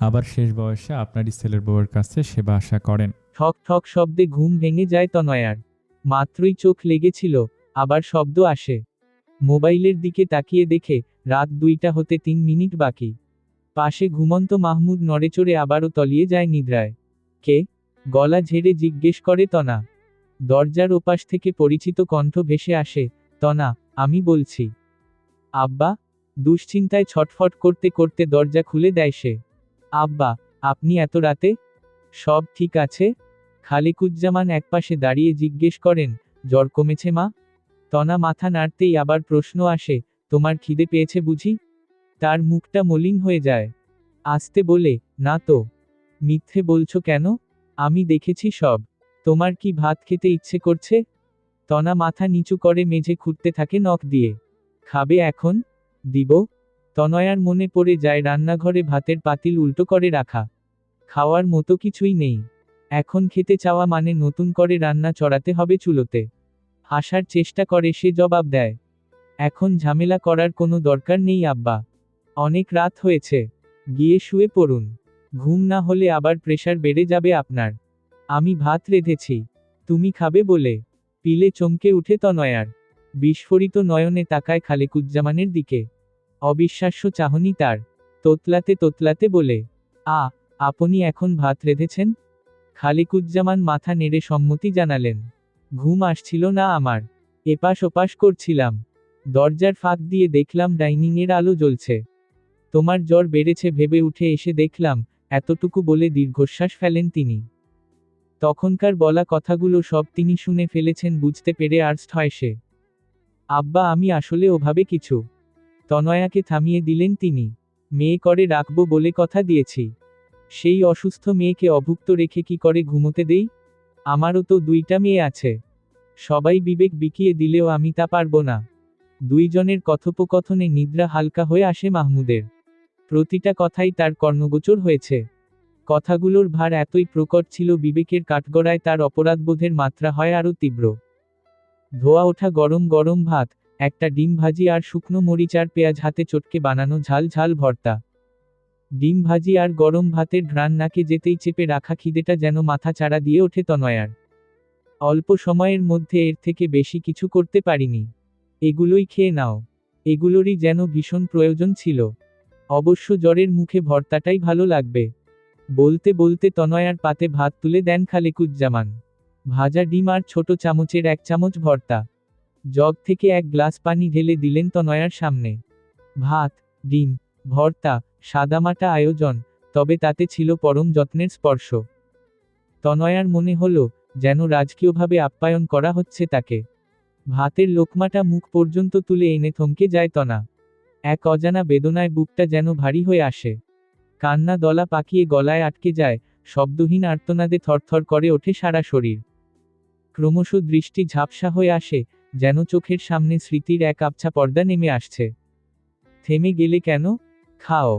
আবার শেষ বয়সে আপনারই ছেলের বউয়ের কাছে সেবা আশা করেন। ঠক ঠক শব্দে ঘুম ভেঙে যায় তনয়ার। মাত্রই চোখ লেগেছিল, আবার শব্দ আসে। মোবাইলের দিকে তাকিয়ে দেখে রাত 2টা হতে 3 মিনিট বাকি। পাশে ঘুমন্ত মাহমুদ নড়েচড়ে আবারও তলিয়ে যায় নিদ্রায়। কে? গলা ঝেড়ে জিজ্ঞেস করে তনা। দরজার ওপাশ থেকে পরিচিত কণ্ঠ ভেসে আসে, তনা, আমি বলছি। আব্বা? দুশ্চিন্তায় ছটফট করতে করতে দরজা খুলে দেয় সে। আব্বা, আপনি এত রাতে? সব ঠিক আছে? খালেকুজ্জামান একপাশে দাঁড়িয়ে জিজ্ঞেস করেন, জ্বর কমেছে মা? তনা মাথা নাড়তেই আবার প্রশ্ন আসে, তোমার খিদে পেয়েছে বুঝি? তার মুখটা মলিন হয়ে যায়। আস্তে বলে, না তো। মিথ্যে বলছো কেন? আমি দেখেছি সব। তোমার কি ভাত খেতে ইচ্ছে করছে? তনা মাথা নিচু করে মেঝে খুঁড়তে থাকে নখ দিয়ে। খাবে এখন? দিব? তনয়ার মনে পড়ে যায় রান্নাঘরে ভাতের পাতিল উল্টো করে রাখা। খাওয়ার মতো কিছুই নেই। এখন খেতে চাওয়া মানে নতুন করে রান্না চড়াতে হবে চুলোতে। হাসার চেষ্টা করে সে, জবাব দেয়, এখন ঝামেলা করার কোনো দরকার নেই আব্বা। অনেক রাত হয়েছে। গিয়ে শুয়ে পড়ুন। ঘুম না হলে আবার প্রেশার বেড়ে যাবে আপনার। আমি ভাত রেঁধেছি। তুমি খাবে বলে। পিলে চমকে উঠে তনয়ার। বিস্ফোরিত নয়নে তাকায় খালেকুজ্জামানের দিকে। অবিশ্বাস্য চাহনি তার। তোতলাতে তোতলাতে বলে, আপনি এখন ভাত রেঁধেছেন? খালেকুজ্জামান মাথা নেড়ে সম্মতি জানালেন। ঘুম আসছিল না আমার। এপাশ ওপাশ করছিলাম। দরজার ফাঁক দিয়ে দেখলাম ডাইনিংয়ের আলো জ্বলছে। তোমার জ্বর বেড়েছে ভেবে উঠে এসে দেখলাম, এতটুকু বলে দীর্ঘশ্বাস ফেলেন তিনি। তখনকার বলা কথাগুলো সব তিনি শুনে ফেলেছেন বুঝতে পেরে আর্স্ট হয় সে। আব্বা, আমি আসলে ওভাবে কিছু। তনয়াকে থামিয়ে দিলেন তিনি। মেয়ে করে রাখবো বলে কথা দিয়েছি। সেই অসুস্থ মেয়েকে অভুক্ত রেখে কি করে ঘুমোতে দেই? আমারও তো 2টা মেয়ে আছে। সবাই বিবেক বিকিয়ে দিলেও আমি তা পারবো না। দুইজনের কথোপকথনে নিদ্রা হালকা হয়ে আসে মাহমুদের। প্রতিটা কথাই তার কর্ণগোচর হয়েছে। কথাগুলোর ভার এতই প্রকট ছিল বিবেকের কাঠগড়ায় তার অপরাধবোধের মাত্রা হয় আরও তীব্র। ধোয়া ওঠা গরম গরম ভাত, একটা ডিম ভাজি আর শুকনো মরিচ আর পেঁয়াজ হাতে চটকে বানানো ঝাল ঝাল ভর্তা। ডিম ভাজি আর গরম ভাতের ঘ্রাণ নাকে যেতেই চেপে রাখা খিদেটা যেন মাথা চাড়া দিয়ে ওঠে তনয়ার। অল্প সময়ের মধ্যে এর থেকে বেশি কিছু করতে পারিনি। এগুলোই খেয়ে নাও। এগুলোরই যেন ভীষণ প্রয়োজন ছিল। অবশ্য জ্বরের মুখে ভর্তাটাই ভালো লাগবে। বলতে বলতে তনয়ার পাতে ভাত তুলে দেন খালেকুজ্জামান। ভাজা ডিম আর ছোট চামচের 1 চামচ ভর্তা। জগ থেকে 1 গ্লাস পানি ঢেলে দিলেন তনয়ার সামনে। ভাত, ডিম, ভর্তা, সাদামাটা আয়োজন, তবে তাতে ছিল পরম যত্নের স্পর্শ। তনয়ার মনে হলো, যেন রাজকীয়ভাবে আপ্যায়ন করা হচ্ছে তাকে। ভাতের লোকমাটা মুখ পর্যন্ত তুলে এনে থমকে যায় তনা। এক অজানা বেদনায় বুকটা যেন ভারী হয়ে আসে। কান্না দলা পাকিয়ে গলায় আটকে যায়, শব্দহীন আর্তনাদে থরথর করে ওঠে সারা শরীর। ক্রমশ দৃষ্টি ঝাপসা হয়ে আসে, যেন চোখের সামনে স্মৃতির এক আবছা পর্দা নেমে আসছে। থেমে গেলে কেন? খাও।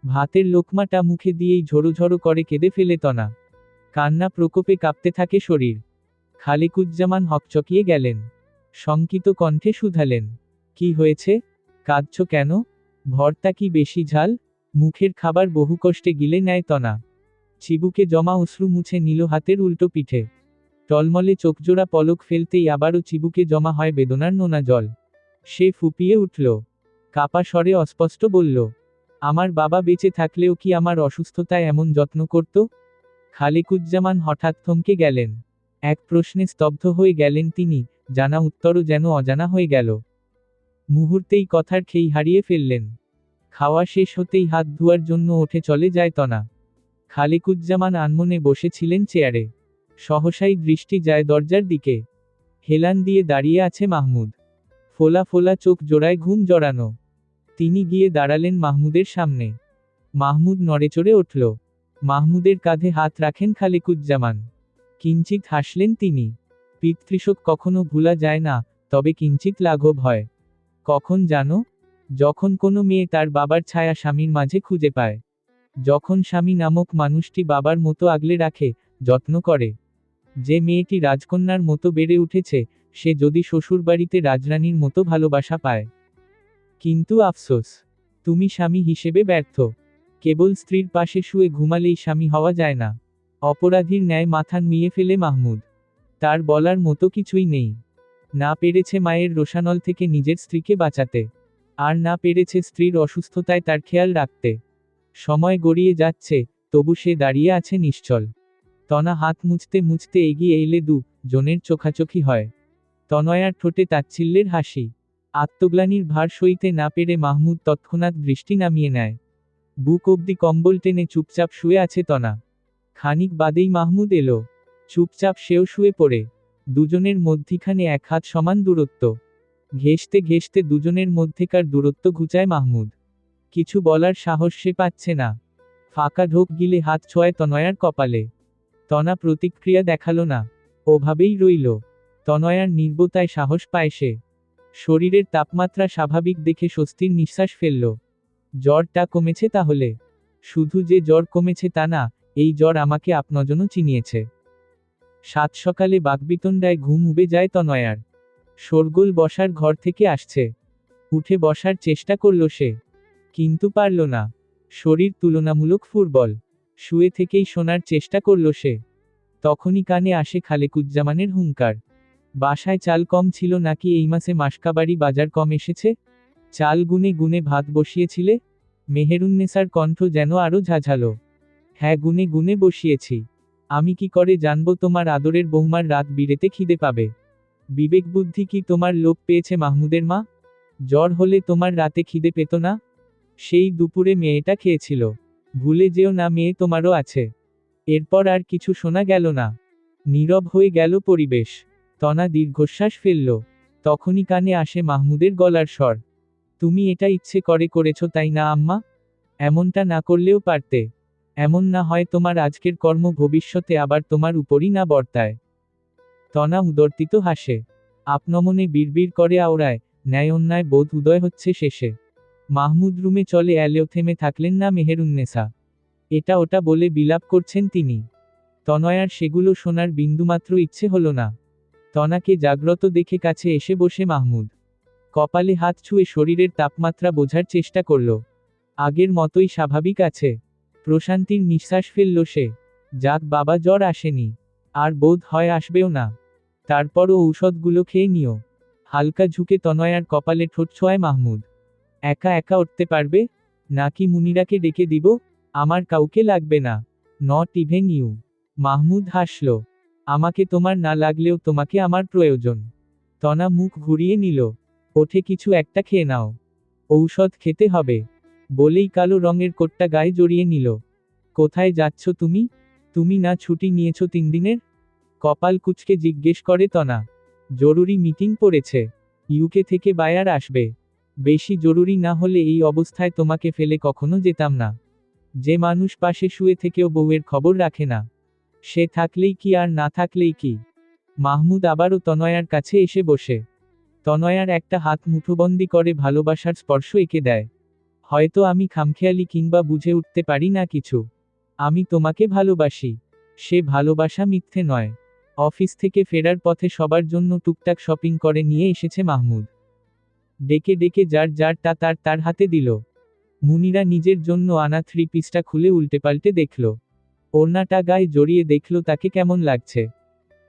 ভাতের লোকমাটা মুখে দিয়েই ঝোড়ো ঝোড়ো করে কেঁদে ফেলে তনা। কান্না প্রকোপে কাঁপতে থাকে শরীর। খালিকুজ্জামান হকচকিয়ে গেলেন। শঙ্কিত কণ্ঠে শুধালেন, কি হয়েছে? কাঁদছ কেন? ভর্তা কি বেশি ঝাল? মুখের খাবার বহু কষ্টে গিলে নেয় তনা। চিবুকে জমা অশ্রু মুছে নিল হাতের উল্টো পিঠে। টলমলে চোখজোড়া পলক ফেলতেই আবারও চিবুকে জমা হয় বেদনার নোনা জল। সে ফুপিয়ে উঠল। কাপা স্বরে অস্পষ্ট বলল, আমার বাবা বেঁচে থাকলেও কি আমার অসুস্থতায় এমন যত্ন করত? খালিকুজ্জামান হঠাৎ থমকে গেলেন। এক প্রশ্নে স্তব্ধ হয়ে গেলেন তিনি, জানা উত্তরও যেন অজানা হয়ে গেল। মুহূর্তেই কথার খেই হারিয়ে ফেললেন। খাওয়া শেষ হতেই হাত ধোয়ার জন্য উঠে চলে যায় তনা। খালিকুজ্জামান আনমনে বসেছিলেন চেয়ারে। সহসাই দৃষ্টি যায় দরজার দিকে। হেলান দিয়ে দাঁড়িয়ে আছে মাহমুদ। ফোলা ফোলা চোখ জোড়ায় ঘুম জড়ানো। তিনি গিয়ে দাঁড়ালেন মাহমুদের সামনে। মাহমুদ নড়েচড়ে উঠল। মাহমুদের কাঁধে হাত রাখেন খালিকুজ্জামান। কিঞ্চিত হাসলেন তিনি। পিতৃশোক কখনো ভুলা যায় না, তবে কিঞ্চিত লাঘব হয়। কখন জানো? যখন কোনো মেয়ে তার বাবার ছায়া স্বামীর মাঝে খুঁজে পায়। যখন স্বামী নামক মানুষটি বাবার মতো আগলে রাখে, যত্ন করে। যে মেয়েটি রাজকন্যার মতো বেড়ে উঠেছে, সে যদি শ্বশুরবাড়িতে রাজরানীর মতো ভালোবাসা পায়। কিন্তু আফসোস, তুমি স্বামী হিসেবে ব্যর্থ। কেবল স্ত্রীর পাশে শুয়ে ঘুমালেই স্বামী হওয়া যায় না। অপরাধীর ন্যায় মাথা নুইয়ে ফেলে মাহমুদ। তার বলার মতো কিছুই নেই। না পেরেছে মায়ের রোষানল থেকে নিজের স্ত্রীকে বাঁচাতে, আর না পেরেছে স্ত্রীর অসুস্থতায় তার খেয়াল রাখতে। সময় গড়িয়ে যাচ্ছে, তবু সে দাঁড়িয়ে আছে নিশ্চল। তনা হাত মুছতে মুছতে এগিয়ে এলে জনের চোখাচোখি হয়। তনয়ার ঠোঁটে তাচ্ছিল্যের হাসি। আত্মগ্লানির ভার সইতে না পেরে মাহমুদ তৎক্ষণাৎ দৃষ্টি নামিয়ে নেয়। বুক অবধি কম্বল টেনে চুপচাপ শুয়ে আছে তনা। খানিক বাদেই মাহমুদ এলো। চুপচাপ সেও শুয়ে পড়ে। দুজনের মধ্যিখানে এক হাত সমান দূরত্ব। ঘেঁষতে ঘেঁষতে দুজনের মধ্যেকার দূরত্ব ঘুচায় মাহমুদ। কিছু বলার সাহস সে পাচ্ছে না। ফাঁকা ঢোক গিলে হাত ছোঁয়ায় তনয়ার কপালে। তনা প্রতিক্রিয়া দেখালো না। ওভাবেই রইল। তনয়ার নির্বতায় সাহস পায় সে। শরীরের তাপমাত্রা স্বাভাবিক দেখে স্বস্তির নিঃশ্বাস ফেলল। জ্বরটা কমেছে তাহলে? শুধু যে জ্বর কমেছে তা না, এই জ্বর আমাকে আপনজনও চিনিয়েছে। সাত সকালে বাকবিতণ্ডায় ঘুম উবে যায় তনয়ার। শোরগোল বসার ঘর থেকে আসছে। উঠে বসার চেষ্টা করল সে, কিন্তু পারল না। শরীর তুলনামূলক ফুরবল। শুয়ে থেকেই শোনার চেষ্টা করল সে। তখনই কানে আসে খালিকুজ্জামানের হুঙ্কার। বাসায় চাল কম ছিল নাকি এই মাসে মাসকাবাড়ি বাজার কম এসেছে? চাল গুনে গুনে ভাত বসিয়েছিলে? মেহেরুন্নেসার কণ্ঠ যেন আরো ঝাঝালো। হ্যাঁ, গুনে গুনে বসিয়েছি। আমি কি করে জানবো তোমার আদরের বৌমার রাত বিরেতে খিদে পাবে? বিবেক বুদ্ধি কি তোমার লোপ পেয়েছে মাহমুদের মা? জ্বর হলে তোমার রাতে খিদে পেত না? সেই দুপুরে মেয়েটা খেয়েছিল। ভুলে যেও না মেয়ে তোমারও আছে। এরপর আর কিছু শোনা গেল না। নীরব হয়ে গেল পরিবেশ। তনা দীর্ঘশ্বাস ফেলল। তখনই কানে আসে মাহমুদের গলার স্বর। তুমি এটা ইচ্ছে করে করেছ তাই না আম্মা? এমনটা না করলেও পারতে। এমন না হয় তোমার আজকের কর্ম ভবিষ্যতে আবার তোমার উপরই না বর্তায়। তনা উদর্তিত হাসে। আপনমনে বিড়বিড় করে আওড়ায়, ন্যায় অন্যায় বোধ উদয় হচ্ছে শেষে। মাহমুদ রুমে চলে এলেও থেমে থাকলেন না মেহেরুন্নেসা। এটা ওটা বলে বিলাপ করছেন তিনি। তনয়ার সেগুলো শোনার বিন্দুমাত্র ইচ্ছে হলো না। তনাকে জাগ্রত দেখে কাছে এসে বসে মাহমুদ। কপালে হাত ছুঁয়ে শরীরের তাপমাত্রা বোঝার চেষ্টা করল। আগের মতোই স্বাভাবিক আছে। প্রশান্তির নিঃশ্বাস ফেলল সে। যাক বাবা, জ্বর আসেনি। আর বোধ হয় আসবেও না। তারপরও ঔষধগুলো খেয়ে নিও। হালকা ঝুঁকে তনয়ার কপালে ঠোঁট ছোঁয়ায় মাহমুদ। একা একা উঠতে পারবে? নাকি মুনিরাকে ডেকে দিব? আমার কাউকে লাগবে না। Not even you. মাহমুদ হাসল। আমাকে তোমার না লাগলেও তোমাকে আমার প্রয়োজন। তনা মুখ ঘুরিয়ে নিল। ওঠে কিছু একটা খেয়ে নাও। ঔষধ খেতে হবে। বলেই কালো রঙের কোটটা গায়ে জড়িয়ে নিল। কোথায় যাচ্ছ তুমি? তুমি না ছুটি নিয়েছ 3 দিনের? কপাল কুঁচকে জিজ্ঞেস করে তনা। জরুরি মিটিং পড়েছে। ইউকে থেকে বায়ার আসবে। বেশি জরুরি না হলে এই অবস্থায় তোমাকে ফেলে কখনো যেতাম না। যে মানুষ পাশে শুয়ে থেকেও বউয়ের খবর রাখে না, সে থাকলেই কি আর না থাকলেই কি। মাহমুদ আবারও তনয়ার কাছে এসে বসে তনয়ার একটা হাত মুঠোবন্দি করে ভালোবাসার স্পর্শ এঁকে দেয়। হয়তো আমি খামখেয়ালি কিংবা বুঝে উঠতে পারি না কিছু। আমি তোমাকে ভালোবাসি। সে ভালোবাসা মিথ্যে নয়। অফিস থেকে ফেরার পথে সবার জন্য টুকটাক শপিং করে নিয়ে এসেছে মাহমুদ। ডেকে ডেকে যার যারটা তার তার হাতে দিল। মুনিরা নিজের জন্য আনা 3 পিসটা খুলে উল্টেপাল্টে দেখল। ওড়নাটা গায়ে জড়িয়ে দেখল তাকে কেমন লাগছে।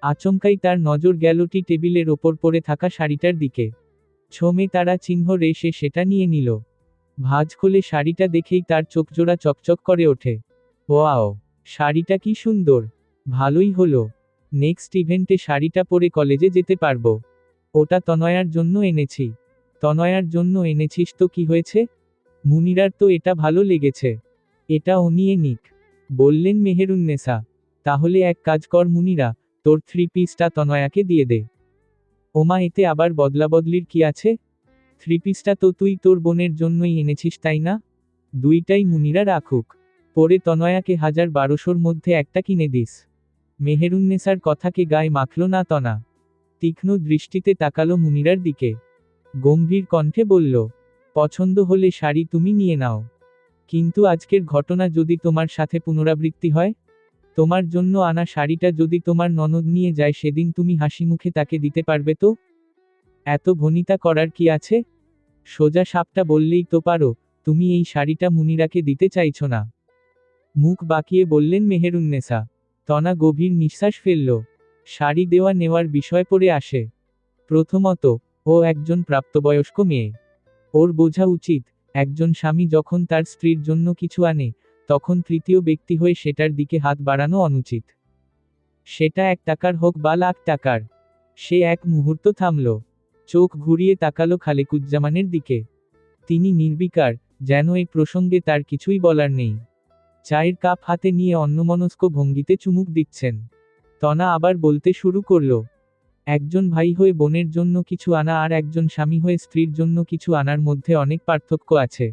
আচমকাই তার নজর গেল টি টেবিলের ওপর পড়ে থাকা শাড়িটার দিকে। ছোমে তারা চিহ্ন রেসে সেটা নিয়ে নিল। ভাঁজ খুলে শাড়িটা দেখেই তার চোখজোড়া চকচক করে ওঠে। ওয়াও, শাড়িটা কি সুন্দর! ভালোই হলো। নেক্সট ইভেন্টে শাড়িটা পরে কলেজে যেতে পারবো। ওটা তনয়ার জন্য এনেছি। তনয়ার জন্য এনেছিস তো কি হয়েছে? মুনিরার তো এটা ভালো লেগেছে। এটা ও নিয়ে নিক, বললেন মেহেরুন্নেসা। তাহলে এক কাজ কর মুনিরা, তোর 3 পিসটা তনয়াকে দিয়ে দে। ওমা, এতে আবার বদলাবদলির কি আছে? 3 পিসটা তো তুই তোর বোনের জন্যই এনেছিস তাই না? দুইটাই মুনিরা রাখুক, পরে তনয়াকে 1000-1200-র মধ্যে একটা কিনে দিস। মেহেরুন্নেসার কথাকে গায়ে মাখল না তনা। তীক্ষ্ণ দৃষ্টিতে তাকালো মুনিরার দিকে। গম্ভীর কণ্ঠে বলল, পছন্দ হলে শাড়ি তুমি নিয়ে নাও। কিন্তু আজকের ঘটনা যদি তোমার সাথে পুনরাবৃত্তি হয়, তোমার জন্য আনা শাড়িটা যদি তোমার ননদ নিয়ে যায়, সেদিন তুমি হাসিমুখে তাকে দিতে পারবে তো? এত ভনিতা করার কি আছে? সোজা সাপটা বললেই তো পারো, তুমি এই শাড়িটা মুনিরাকে দিতে চাইছো না। মুখ বাঁকিয়ে বললেন মেহেরুন্নেসা। তনা গভীর নিঃশ্বাস ফেলল। শাড়ি দেওয়া নেওয়ার বিষয় পড়ে আসে। প্রথমত, ও একজন প্রাপ্তবয়স্ক মেয়ে। ওর বোঝা উচিত, একজন স্বামী যখন তার স্ত্রীর জন্য কিছু আনে, তখন তৃতীয় ব্যক্তি হয়ে সেটার দিকে হাত বাড়ানো অনুচিত। সেটা 1 টাকার হোক বা লাখ টাকার। সে এক মুহূর্ত থামল। চোখ ঘুরিয়ে তাকালো খালেকুজ্জামানের দিকে। তিনি নির্বিকার, যেন এই প্রসঙ্গে তার কিছুই বলার নেই। চায়ের কাপ হাতে নিয়ে অন্যমনস্ক ভঙ্গিতে চুমুক দিচ্ছেন। তনা আবার বলতে শুরু করল, একজন ভাই হয়ে বোনের জন্য কিছু আনা আর একজন স্বামী হয়ে স্ত্রীর জন্য কিছু আনার মধ্যে অনেক পার্থক্য আছে।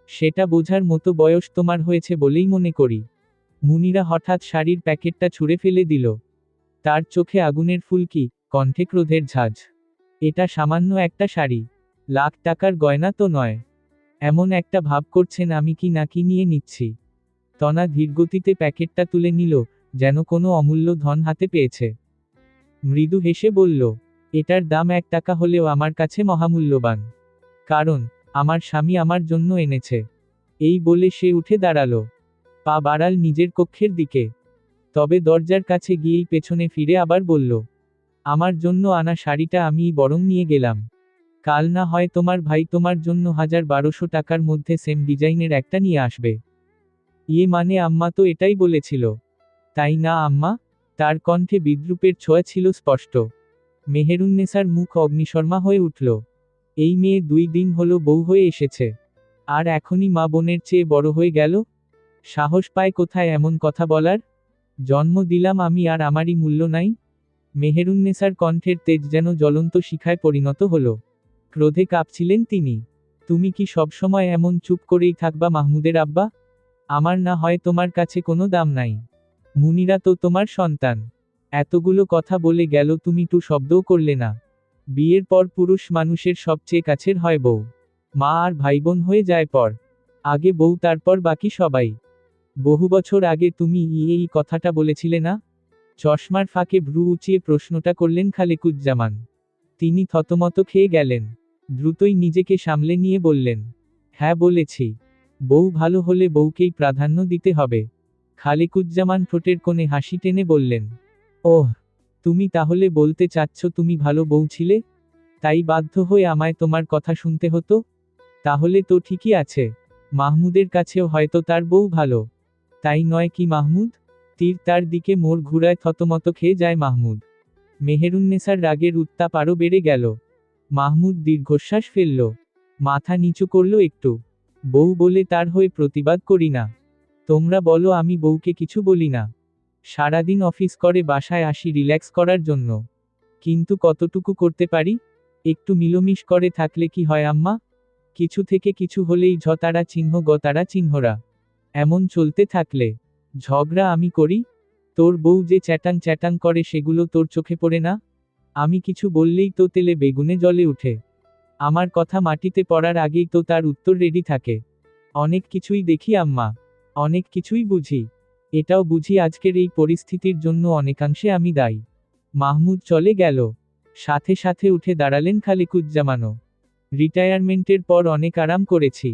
সেটা বোঝার মতো বয়স তোমার হয়েছে বলেই মনে করি। মুনিরা হঠাৎ শাড়ির প্যাকেটটা ছুঁড়ে ফেলে দিল। তার চোখে আগুনের ফুলকি, কণ্ঠে ক্রোধের ঝাঁজ। এটা সামান্য একটা শাড়ি, লাখ টাকার গয়না তো নয়। এমন একটা ভাব করছেন আমি কি না কি নিয়ে নিচ্ছি। তনা ধীরগতিতে প্যাকেটটা তুলে নিল, যেন কোনো অমূল্য ধন হাতে পেয়েছে। মৃদু হেসে বলল, এটার দাম 1 টাকা হলেও আমার কাছে মহামূল্যবান। কারণ, আমার স্বামী আমার জন্য এনেছে। এই বলে সে উঠে দাঁড়ালো। পা বাড়াল নিজের কক্ষের দিকে। তবে দরজার কাছে গিয়েই পেছনে ফিরে আবার বলল, আমার জন্য আনা শাড়িটা আমিই বরং নিয়ে গেলাম। কাল না হয় তোমার ভাই তোমার জন্য 1000-1200 টাকার মধ্যে সেম ডিজাইনের একটা নিয়ে আসবে। ইয়ে মানে আম্মা তো এটাই বলেছিল, তাই না আম্মা? তার কণ্ঠে বিদ্রূপের ছোঁয়া ছিল স্পষ্ট। মেহেরুন্নেসার মুখ অগ্নিশর্মা হয়ে উঠল। এই মেয়ে 2 দিন হলো বউ হয়ে এসেছে, আর এখনই মা বোনের চেয়ে বড় হয়ে গেল। সাহস পায় কোথায় এমন কথা বলার? জন্ম দিলাম আমি আর আমারই মূল্য নাই? মেহেরুন্নেসার কণ্ঠের তেজ যেন জ্বলন্ত শিখায় পরিণত হলো। ক্রোধে কাঁপছিলেন তিনি। তুমি কি সবসময় এমন চুপ করেই থাকবা মাহমুদের আব্বা? আমার না হয় তোমার কাছে কোনো দাম নাই। মুনিরা তো তোমার সন্তান। এতগুলো কথা বলে গেল, তুমি টু শব্দও করলে না। বিয়ের পর পুরুষ মানুষের সবচেয়ে কাছের হয় বউ। মা আর ভাইবোন হয়ে যায় পর। আগে বউ তারপর বাকি সবাই। বহু বছর আগে তুমি এই কথাটা বলেছিলে না? চশমার ফাঁকে ভ্রু উঁচিয়ে প্রশ্নটা করলেন খালেকুজ্জামান। তিনি থতমত খেয়ে গেলেন। দ্রুতই নিজেকে সামলে নিয়ে বললেন, হ্যাঁ বলেছি। বউ ভালো হলে বউকেই প্রাধান্য দিতে হবে। খালেকুজ্জামান ঠোঁটের কোণে হাসি টেনে বললেন, ওহ, তুমি তাহলে বলতে চাচ্ছ তুমি ভালো বউ ছিলে, তাই বাধ্য হয়ে আমায় তোমার কথা শুনতে হতো? তাহলে তো ঠিকই আছে। মাহমুদের কাছেও হয়তো তার বউ ভালো, তাই নয় কি মাহমুদ? তীর তার দিকে মোড় ঘুরায় থতমত খেয়ে যায় মাহমুদ। মেহেরুন্নেসার রাগের উত্তাপ আরও বেড়ে গেল। মাহমুদ দীর্ঘশ্বাস ফেলল, মাথা নিচু করল একটু। বউ বলে তার হয়ে প্রতিবাদ করি না। তোমরা বলো আমি বউকে কিছু বলি না। সারাদিন অফিস করে বাসায় আসি রিল্যাক্স করার জন্য। কিন্তু কতটুকু করতে পারি? একটু মিলমিশ করে থাকলে কি হয় আম্মা? কিছু থেকে কিছু হলেই তারা চিহ্ন তারা চিহ্নরা। এমন চলতে থাকলে ঝগড়া আমি করি, তোর বউ যে চ্যাটাং চ্যাটাং করে সেগুলো তোর চোখে পড়ে না? আমি কিছু বললেই তো তেলে বেগুনে জ্বলে উঠে। আমার কথা মাটিতে পড়ার আগেই তো তার উত্তর রেডি থাকে। অনেক কিছুই দেখি আম্মা, অনেক কিছুই বুঝি। এটাও বুঝি আজকের এই পরিস্থিতির জন্য অনেকাংশে আমি দায়ী। মাহমুদ চলে গেল। সাথে সাথে উঠে দাঁড়ালেন খালিকুজ্জামানও। রিটায়ারমেন্টের পর অনেক আরাম করেছি।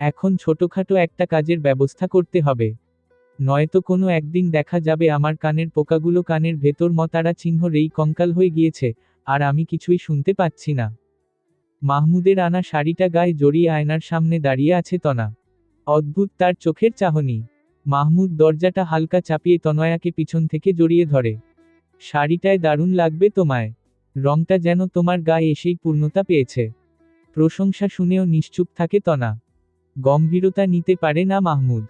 এখন ছোটখাটো একটা কাজের ব্যবস্থা করতে হবে। নয়তো কোনো একদিন দেখা যাবে আমার কানের পোকাগুলো কানের ভেতর মতারা চিহ্ন রেই কঙ্কাল হয়ে গিয়েছে, আর আমি কিছুই শুনতে পাচ্ছি না। মাহমুদের আনা শাড়িটা গায়ে জড়িয়ে আয়নার সামনে দাঁড়িয়ে আছে তনা। অদ্ভুত তার চোখের চাহনি। মাহমুদ দরজাটা হালকা চাপিয়ে তনয়াকে পিছন থেকে জড়িয়ে ধরে। শাড়িটায় দারুণ লাগবে তোমায়। রংটা যেন তোমার গায়ে এসেই পূর্ণতা পেয়েছে। প্রশংসা শুনেও নিশ্চুপ থাকে তনা। গম্ভীরতা নিতে পারে না মাহমুদ।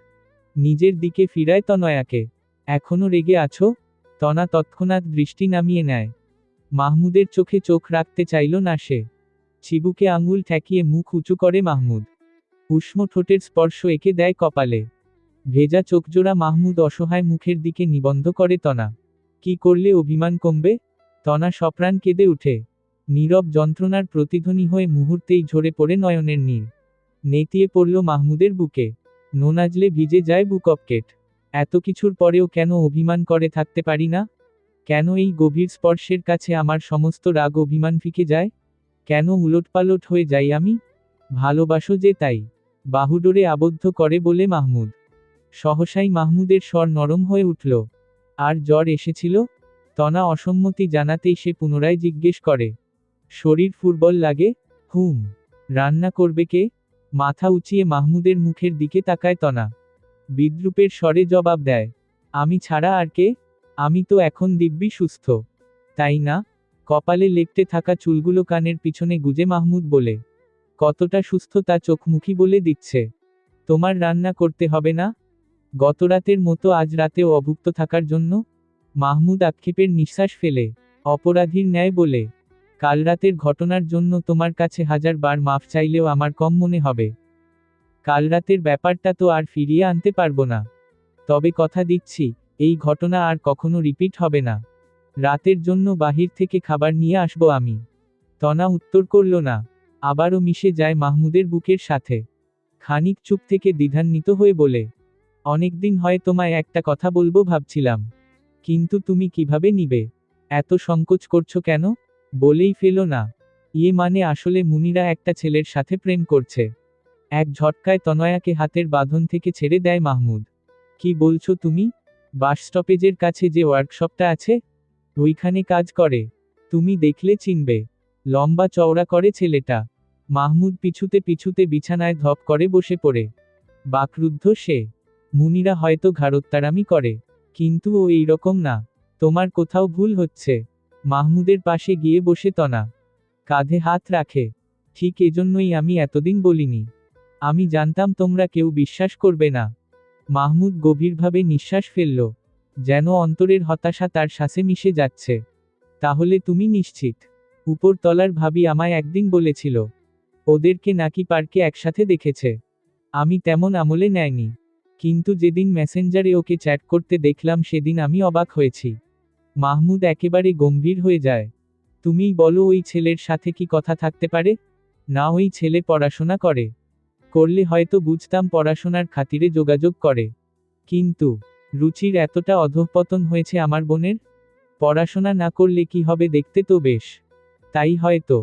নিজের দিকে ফিরায় তনয়াকে। এখনো রেগে আছো? তনা তৎক্ষণাৎ দৃষ্টি নামিয়ে নেয়। মাহমুদের চোখে চোখ রাখতে চাইল না সে। চিবুকে আঙুল ঠেকিয়ে মুখ উঁচু করে মাহমুদ। উষ্ণ ঠোঁটের স্পর্শ এঁকে দেয় কপালে। ভেজা চোখজোড়া মাহমুদ অসহায় মুখের দিকে নিবন্ধ করে তনা। কি করলে অভিমান কমবে? তনা সপ্রাণ কেঁদে উঠে। নীরব যন্ত্রণার প্রতিধ্বনি হয়ে মুহূর্তেই ঝরে পড়ে নয়নের নীর। নেতিয়ে পড়ল মাহমুদের বুকে। নোনাজলে ভিজে যায় বুকপকেট। এত কিছুর পরেও কেন অভিমান করে থাকতে পারি না? কেন এই গভীর স্পর্শের কাছে আমার সমস্ত রাগ অভিমান ফিকে যায়? কেন উলটপালট হয়ে যাই আমি? ভালোবাসো যে তাই। বাহুডোরে আবদ্ধ করে বলে মাহমুদ। সহসাই মাহমুদের স্বর নরম হয়ে উঠল। আর জ্বর এসেছিল? তনা অসম্মতি জানাতেই সে পুনরায় জিজ্ঞেস করে। শরীর ফুরবল লাগে? হুম। রান্না করবে কে? মাথা উঁচিয়ে মাহমুদের মুখের দিকে তাকায় তনা। বিদ্রূপের স্বরে জবাব দেয়। আমি ছাড়া আর কে? আমি তো এখন দিব্যি সুস্থ। তাই না? কপালে লেপ্টে থাকা চুলগুলো কানের পিছনে গুজে মাহমুদ বলে। কতটা সুস্থ তা চোখমুখী বলে দিচ্ছে। তোমার রান্না করতে হবে না? গতরাতের মতো আজ রাতেও অভুক্ত থাকার জন্য? মাহমুদ আক্ষেপের নিঃশ্বাস ফেলে। অপরাধীর ন্যায় বলে। কাল রাতের ঘটনার জন্য তোমার কাছে 1000 বার মাফ চাইলেও আমার কম মনে হবে। কাল রাতের ব্যাপারটা তো আর ফিরিয়ে আনতে পারবো না। তবে কথা দিচ্ছি, এই ঘটনা আর কখনো রিপিট হবে না। রাতের জন্য বাহির থেকে খাবার নিয়ে আসবো আমি। তনা উত্তর করল না। আবারও মিশে যায় মাহমুদের বুকের সাথে। খানিক চুপ থেকে দ্বিধান্বিত হয়ে বলে। অনেকদিন হয় তোমায় একটা কথা বলবো ভাবছিলাম। কিন্তু তুমি কিভাবে নিবে? এত সংকোচ করছো কেন? বলেই ফেলো না। মানে আসলে মুনিরা একটা ছেলের সাথে প্রেম করছে। এক ঝটকায় তনয়াকে হাতের বাঁধন থেকে ছেড়ে দেয় মাহমুদ। কি বলছো তুমি? বাস স্টপেজের কাছে যে ওয়ার্কশপটা আছে, ওইখানে কাজ করে। তুমি দেখলে চিনবে। লম্বা চওড়া করে ছেলেটা। মাহমুদ পিছুতে পিছুতে বিছানায় ধপ করে বসে পড়ে। বাকরুদ্ধ সে। মুনিরা হয়তো ঘাড়ত্তারামি করে, কিন্তু ও এইরকম না। তোমার কোথাও ভুল হচ্ছে। মাহমুদের পাশে গিয়ে বসে তনা। কাঁধে হাত রাখে। ঠিক এজন্যই আমি এতদিন বলিনি। আমি জানতাম তোমরা কেউ বিশ্বাস করবে না। মাহমুদ গভীরভাবে নিঃশ্বাস ফেলল। যেন অন্তরের হতাশা তার শ্বাসে মিশে যাচ্ছে। তাহলে তুমি নিশ্চিত? উপর তলার ভাবি আমায় একদিন বলেছিল, ওদেরকে নাকি পার্কে একসাথে দেখেছে। আমি তেমন আমলে নেয়নি। কিন্তু যেদিন মেসেঞ্জারে ওকে চ্যাট করতে দেখলাম সেদিন আমি অবাক হয়েছি। মাহমুদ একেবারে গম্ভীর হয়ে যায়। তুমিই বলো ওই ছেলের সাথে কি কথা থাকতে পারে? না ওই ছেলে পড়াশোনা করে। করলে হয়তো বুঝতাম পড়াশোনার খাতিরে যোগাযোগ করে। কিন্তু রুচির এতটা অধঃপতন হয়েছে আমার বোনের। পড়াশোনা না করলে কি হবে দেখতে তো বেশ। তাই হয়তো।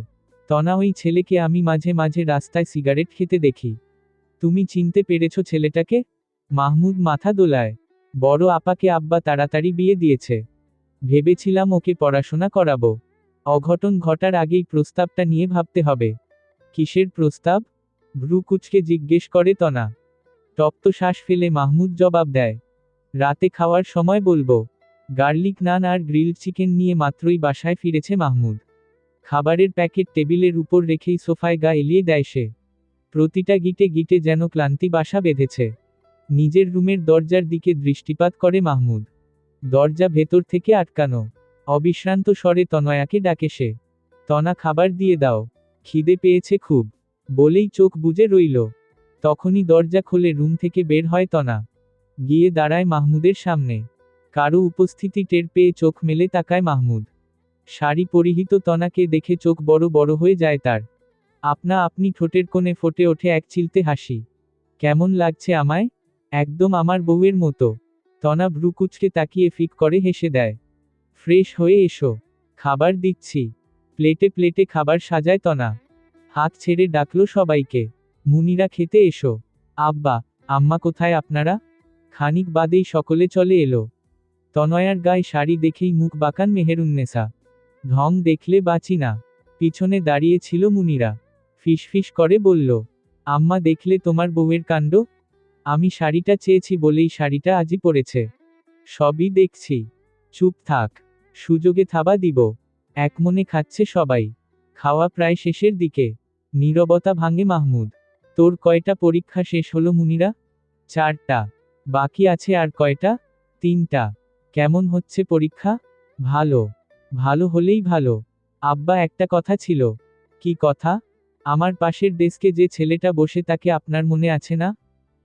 তনা ওই ছেলেকে আমি মাঝে মাঝে রাস্তায় সিগারেট খেতে দেখি। তুমি চিনতে পেরেছ ছেলেটাকে? মাহমুদ মাথা দোলায়। বড় আপাকে আব্বা তাড়াতাড়ি বিয়ে দিয়েছে। ভেবেছিলাম ওকে পড়াশোনা করাবো। অঘটন ঘটার আগেই প্রস্তাবটা নিয়ে ভাবতে হবে। কিসের প্রস্তাব? ভ্রু কুঁচকে জিজ্ঞেস করে তনা। তপ্ত শ্বাস ফেলে মাহমুদ জবাব দেয়। রাতে খাওয়ার সময় বলবো। গার্লিক নান আর গ্রিলড চিকেন নিয়ে মাত্রই বাসায় ফিরেছে মাহমুদ। খাবারের প্যাকেট টেবিলের উপর রেখেই সোফায় গা এলিয়ে দেয় সে। প্রতিটা গিটে গিটে যেন ক্লান্তি বাসা বেঁধেছে। নিজের রুমের দরজার দিকে দৃষ্টিপাত করে মাহমুদ। দরজা ভেতর থেকে আটকানো। অবিশ্রান্ত স্বরে তনয়াকে ডাকে সে। তনা খাবার দিয়ে দাও। খিদে পেয়েছে খুব। বলেই চোখ বুজে রইল। তখনই দরজা খুলে রুম থেকে বের হয় তনা। গিয়ে দাঁড়ায় মাহমুদের সামনে। কারো উপস্থিতি টের পেয়ে চোখ মেলে তাকায় মাহমুদ। শাড়ি পরিহিত তনাকে দেখে চোখ বড় বড় হয়ে যায় তার। আপনা আপনি ঠোঁটের কোণে ফুটে ওঠে এক চিলতে হাসি। কেমন লাগছে আমায়? একদম আমার বউয়ের মতো। তনা ভ্রু কুঁচকে তাকিয়ে ফিক করে হেসে দেয়। ফ্রেশ হয়ে এসো, খাবার দিচ্ছি। প্লেটে প্লেটে খাবার সাজায় তনা। হাত ছেড়ে ডাকলো সবাইকে। মুনিরা খেতে এসো। আব্বা, আম্মা কোথায় আপনারা? খানিক বাদেই সকলে চলে এলো। তনয়ার গায়ে শাড়ি দেখেই মুখ বাঁকান মেহেরুন্নেসা। ঢং দেখলে বাঁচি না। পিছনে দাঁড়িয়ে ছিল মুনিরা। ফিসফিস করে বলল, আম্মা দেখলে তোমার বউয়ের কাণ্ড? আমি শাড়িটা চেয়েছি বলেই শাড়িটা আজই পরেছে। সবই দেখছি। চুপ থাক, সুযোগে থাবা দিব। একমনে খাচ্ছে সবাই। খাওয়া প্রায় শেষের দিকে। নীরবতা ভাঙে মাহমুদ। তোর কয়টা পরীক্ষা শেষ হলো মুনিরা? 4টা। বাকি আছে আর কয়টা? 3টা। কেমন হচ্ছে পরীক্ষা? ভালো। ভালো হলেই ভালো। আব্বা একটা কথা ছিল। কি কথা? আমার পাশের ডেস্কে যে ছেলেটা বসে তাকে আপনার মনে আছে না?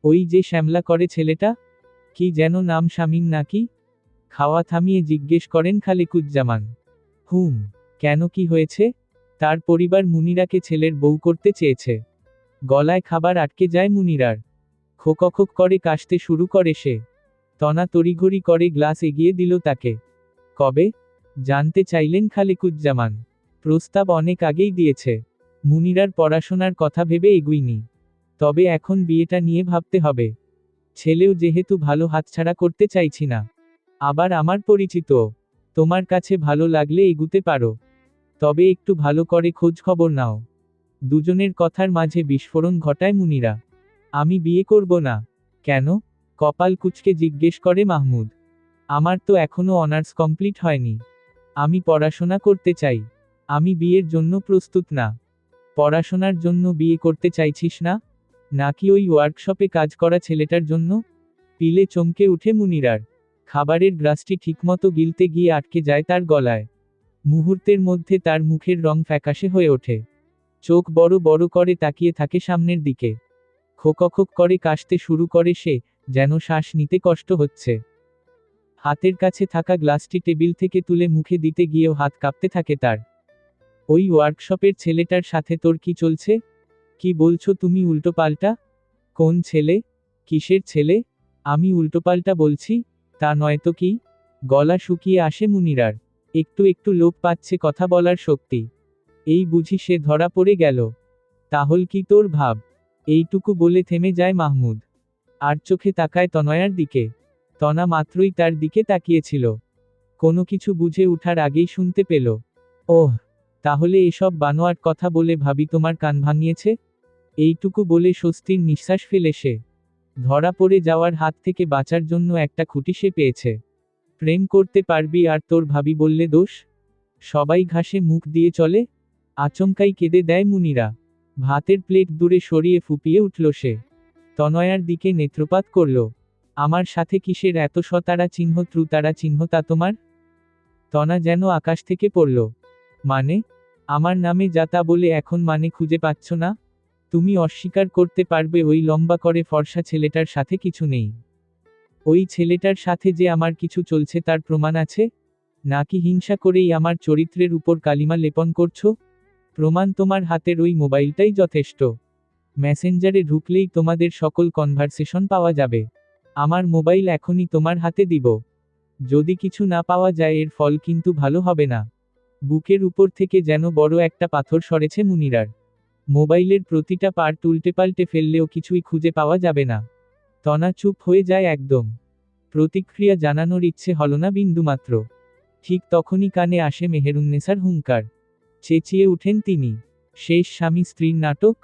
ওই যে শ্যামলা করে ছেলেটা? কি যেন নাম, শামীম নাকি? খাওয়া থামিয়ে জিজ্ঞেস করেন খালেকুজ্জামান। হুম। কেন, কি হয়েছে? তার পরিবার মুনিরাকে ছেলের বউ করতে চেয়েছে। গলায় খাবার আটকে যায় মুনিরার। খোকখোক করে কাশতে শুরু করে সে। তনা তড়িঘড়ি করে গ্লাস এগিয়ে দিল তাকে। কবে? জানতে চাইলেন খালেকুজ্জামান। প্রস্তাব অনেক আগেই দিয়েছে। মুনিরার পড়াশোনার কথা ভেবে এগুইনি। তবে এখন বিয়েটা নিয়ে ভাবতে হবে। ছেলেও যেহেতু ভালো, হাতছাড়া করতে চাইছি না। আবার আমার পরিচিত। তোমার কাছে ভালো লাগলে এগুতে পারো। তবে একটু ভালো করে খোঁজ খবর নাও। দুজনের কথার মাঝে বিস্ফোরণ ঘটায় মুনিরা। আমি বিয়ে করব না। কেন? কপাল কুঁচকে জিজ্ঞেস করে মাহমুদ। আমার তো এখনো অনার্স কমপ্লিট হয়নি। আমি পড়াশোনা করতে চাই। আমি বিয়ের জন্য প্রস্তুত না। পড়াশোনার জন্য বিয়ে করতে চাইছিস না? নাকি ওই ওয়ার্কশপে কাজ করা ছেলেটার জন্য? পিলে চমকে উঠে মুনিরার। খাবারের গ্লাসটি ঠিকমতো গিলতে গিয়ে আটকে যায় তার গলায়। মুহূর্তের মধ্যে তার মুখের রং ফ্যাকাশে হয়ে ওঠে। চোখ বড় বড় করে তাকিয়ে থাকে সামনের দিকে। খোকখোক করে কাশতে শুরু করে সে, যেন শ্বাস নিতে কষ্ট হচ্ছে। হাতের কাছে থাকা গ্লাসটি টেবিল থেকে তুলে মুখে দিতে গিয়েও হাত কাঁপতে থাকে তার। ওই ওয়ার্কশপের ছেলেটার সাথে তোর কি চলছে? কি বলছো তুমি উল্টোপাল্টা? কোন ছেলে? কিসের ছেলে? আমি উল্টোপাল্টা বলছি? তা নয়তো কি? গলা শুকিয়ে আসে মুনিরার। একটু একটু লোপ পাচ্ছে কথা বলার শক্তি। এই বুঝি সে ধরা পড়ে গেল? তাহল কি তোর ভাব? এইটুকু বলে থেমে যায় মাহমুদ। আর চোখে তাকায় তনয়ার দিকে। তনা মাত্রই তার দিকে তাকিয়েছিল। কোনো কিছু বুঝে উঠার আগেই শুনতে পেল, ওহ, তাহলে এসব বানোয়াট কথা বলে ভাবি তোমার কান ভাঙিয়েছে? এইটুকু বলে স্বস্তির নিঃশ্বাস ফেলে সে। ধরা পড়ে যাওয়ার হাত থেকে বাঁচার জন্য একটা খুঁটি সে পেয়েছে। প্রেম করতে পারবি আর তোর ভাবি বললে দোষ? সবাই ঘাসে মুখ দিয়ে চলে। আচমকাই কেঁদে দেয় মুনিরা। ভাতের প্লেট দূরে সরিয়ে ফুপিয়ে উঠল সে। তনয়ার দিকে নেত্রপাত করল। আমার সাথে কিসের এত শতারা চিহ্ন, ত্রুতারা চিহ্ন তা তোমার? তনা যেন আকাশ থেকে পড়ল। মানে? আমার নামে যা তা বলে এখন মানে খুঁজে পাচ্ছ না? তুমি অস্বীকার করতে পারবে ওই লম্বা করে ফর্সা ছেলেটার সাথে কিছু নেই? ওই ছেলেটার সাথে যে আমার কিছু চলছে তার প্রমাণ আছে? নাকি হিংসা করেই আমার চরিত্রের উপর কালিমা লেপন করছো? প্রমাণ তোমার হাতের ওই মোবাইলটাই যথেষ্ট। মেসেঞ্জারে ঢুকলেই তোমাদের সকল কনভারসেশন পাওয়া যাবে। আমার মোবাইল এখনই তোমার হাতে দিব। যদি কিছু না পাওয়া যায় এর ফল কিন্তু ভালো হবে না। বুকের উপর থেকে যেন বড় একটা পাথর সরেছে মুনিরার। মোবাইলের প্রতিটা পার্ট উল্টে পাল্টে ফেললেও কিছুই খুঁজে পাওয়া যাবে না। তনা চুপ হয়ে যায় একদম। প্রতিক্রিয়া জানানোর ইচ্ছে হল না বিন্দুমাত্র। ঠিক তখনই কানে আসে মেহেরুন্নেসার হুঙ্কার। চেঁচিয়ে উঠেন তিনি। শেষ স্বামী স্ত্রীর নাটক?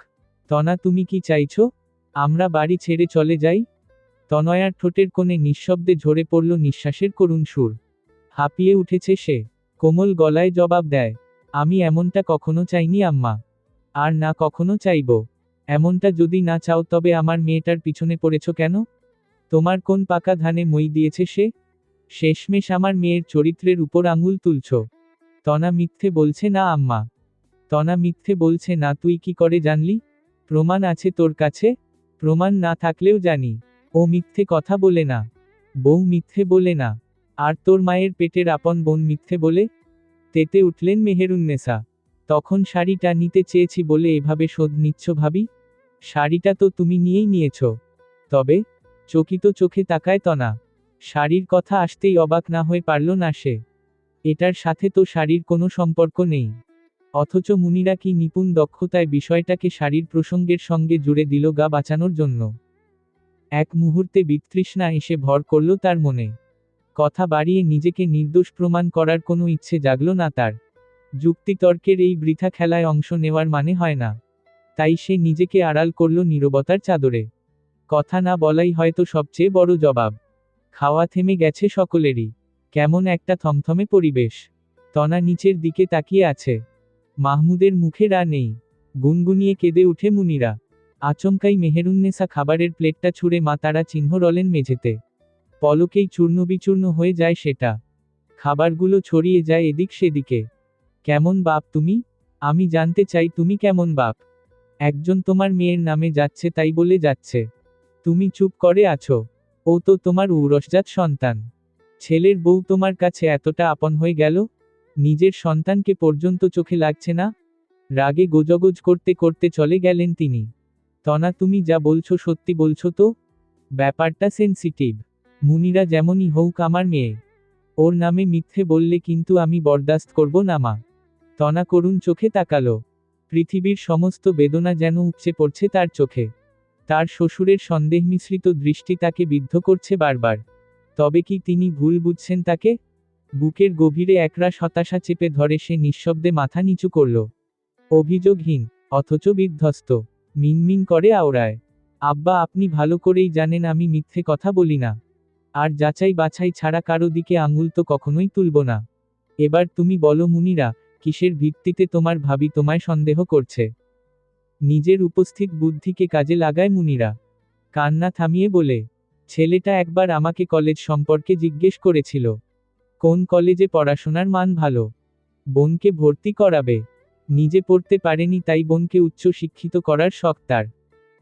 তনা, তুমি কি চাইছো? আমরা বাড়ি ছেড়ে চলে যাই? তনয়ার ঠোঁটের কোণে নিঃশব্দে ঝরে পড়ল নিঃশ্বাসের করুণ সুর। হাঁপিয়ে উঠেছে সে। কোমল গলায় জবাব দেয়, আমি এমনটা কখনো চাইনি আম্মা। আর না কখনো চাইব। এমনটা যদি না চাও তবে আমার মেয়েটার পিছনে পড়েছ কেন? তোমার কোন পাকা ধানে মই দিয়েছে সে? শেষমেশ আমার মেয়ের চরিত্রের উপর আঙুল তুলছ। তনা মিথ্যে বলছে না আম্মা। তনা মিথ্যে বলছে না। তুই কি করে জানলি? প্রমাণ আছে তোর কাছে? প্রমাণ না থাকলেও জানি ও মিথ্যে কথা বলে না, বউ মিথ্যে বলে না, আর তোর মায়ের পেটের আপন বোন মিথ্যে বলে। তেতে উঠলেন মেহেরুন্নেসা। তখন শাড়িটা নিতে চেয়েছি বলে এভাবে শোধ নিচ্ছ ভাবি? শাড়িটা তো তুমি নিয়েই নিয়েছ। তবে? চকিত চোখে তাকায় তনা। শাড়ির কথা আসতেই অবাক না হয়ে পারল না সে। এটার সাথে তো শাড়ির কোনো সম্পর্ক নেই। অথচ মুনিরা কি নিপুণ দক্ষতায় বিষয়টাকে শাড়ির প্রসঙ্গের সঙ্গে জুড়ে দিল গা বাঁচানোর জন্য। এক মুহূর্তে বিতৃষ্ণা এসে ভর করল তার মনে। কথা বাড়িয়ে নিজেকে নির্দোষ প্রমাণ করার কোনো ইচ্ছে জাগল না তার। যুক্তিতর্কের এই বৃথা খেলায় অংশ নেওয়ার মানে হয় না। তাই সে নিজেকে আড়াল করল নীরবতার চাদরে। কথা না বলাই হয়তো সবচেয়ে বড় জবাব। খাওয়া থেমে গেছে সকলেরই। কেমন একটা থমথমে পরিবেশ। তনা নিচের দিকে তাকিয়ে আছে। মাহমুদের মুখে রা নেই। গুনগুনিয়ে কেঁদে উঠে মুনিরা। আচমকাই মেহেরুন্নেসা খাবারের প্লেটটা ছুঁড়ে মা তারা চিহ্ন রলেন মেঝেতে। পলকেই চূর্ণবিচূর্ণ হয়ে যায় সেটা। খাবারগুলো ছড়িয়ে যায় এদিক সেদিকে। কেমন বাপ তুমি? আমি জানতে চাই তুমি কেমন বাপ? একজন তোমার মেয়ের নামে যাচ্ছে তাই বলে যাচ্ছে। তুমি চুপ করে আছো। ও তো তোমার ঔরসজাত সন্তান। ছেলের বউ তোমার কাছে এতটা আপন হয়ে গেল, নিজের সন্তানকে পর্যন্ত চোখে লাগছে না। রাগে গোজগোজ করতে করতে চলে গেলেন তিনি। তনা তুমি যা বলছো সত্যি বলছো তো? ব্যাপারটা সেনসিটিভ। মুনিরা যেমনই হোক আমার মেয়ে। ওর নামে মিথ্যে বললে কিন্তু আমি বরদাস্ত করব না মা। তনা করুণ চোখে তাকালো। পৃথিবীর সমস্ত বেদনা যেন উপচে পড়ছে তার চোখে। তার শ্বশুরের সন্দেহ মিশ্রিত দৃষ্টি তাকে বিদ্ধ করছে বারবার। তবে কি তিনি ভুল বুঝছেন তাকে? বুকের গভীরে একরাশ হতাশা চেপে ধরে সে নিঃশব্দে মাথা নিচু করল। অভিযোগহীন, অথচ বিধ্বস্ত। মিনমিন করে আওড়ায়। আব্বা আপনি ভালো করেই জানেন আমি মিথ্যে কথা বলি না। আর যাচাই বাছাই ছাড়া কারো দিকে আঙুল তো কখনোই তুলব না। এবার তুমি বলো মুনিরা, কিসের ভিত্তিতে তোমার ভাবি তোমায় সন্দেহ করছে? নিজের উপস্থিত বুদ্ধিকে কাজে লাগায় মুনিরা। কান্না থামিয়ে বলে, ছেলেটা একবার আমাকে কলেজ সম্পর্কে জিজ্ঞেস করেছিল। কোন কলেজে পড়াশোনার মান ভালো। বোনকে ভর্তি করাবে। নিজে পড়তে পারেনি তাই বোনকে উচ্চ শিক্ষিত করার শখ তার।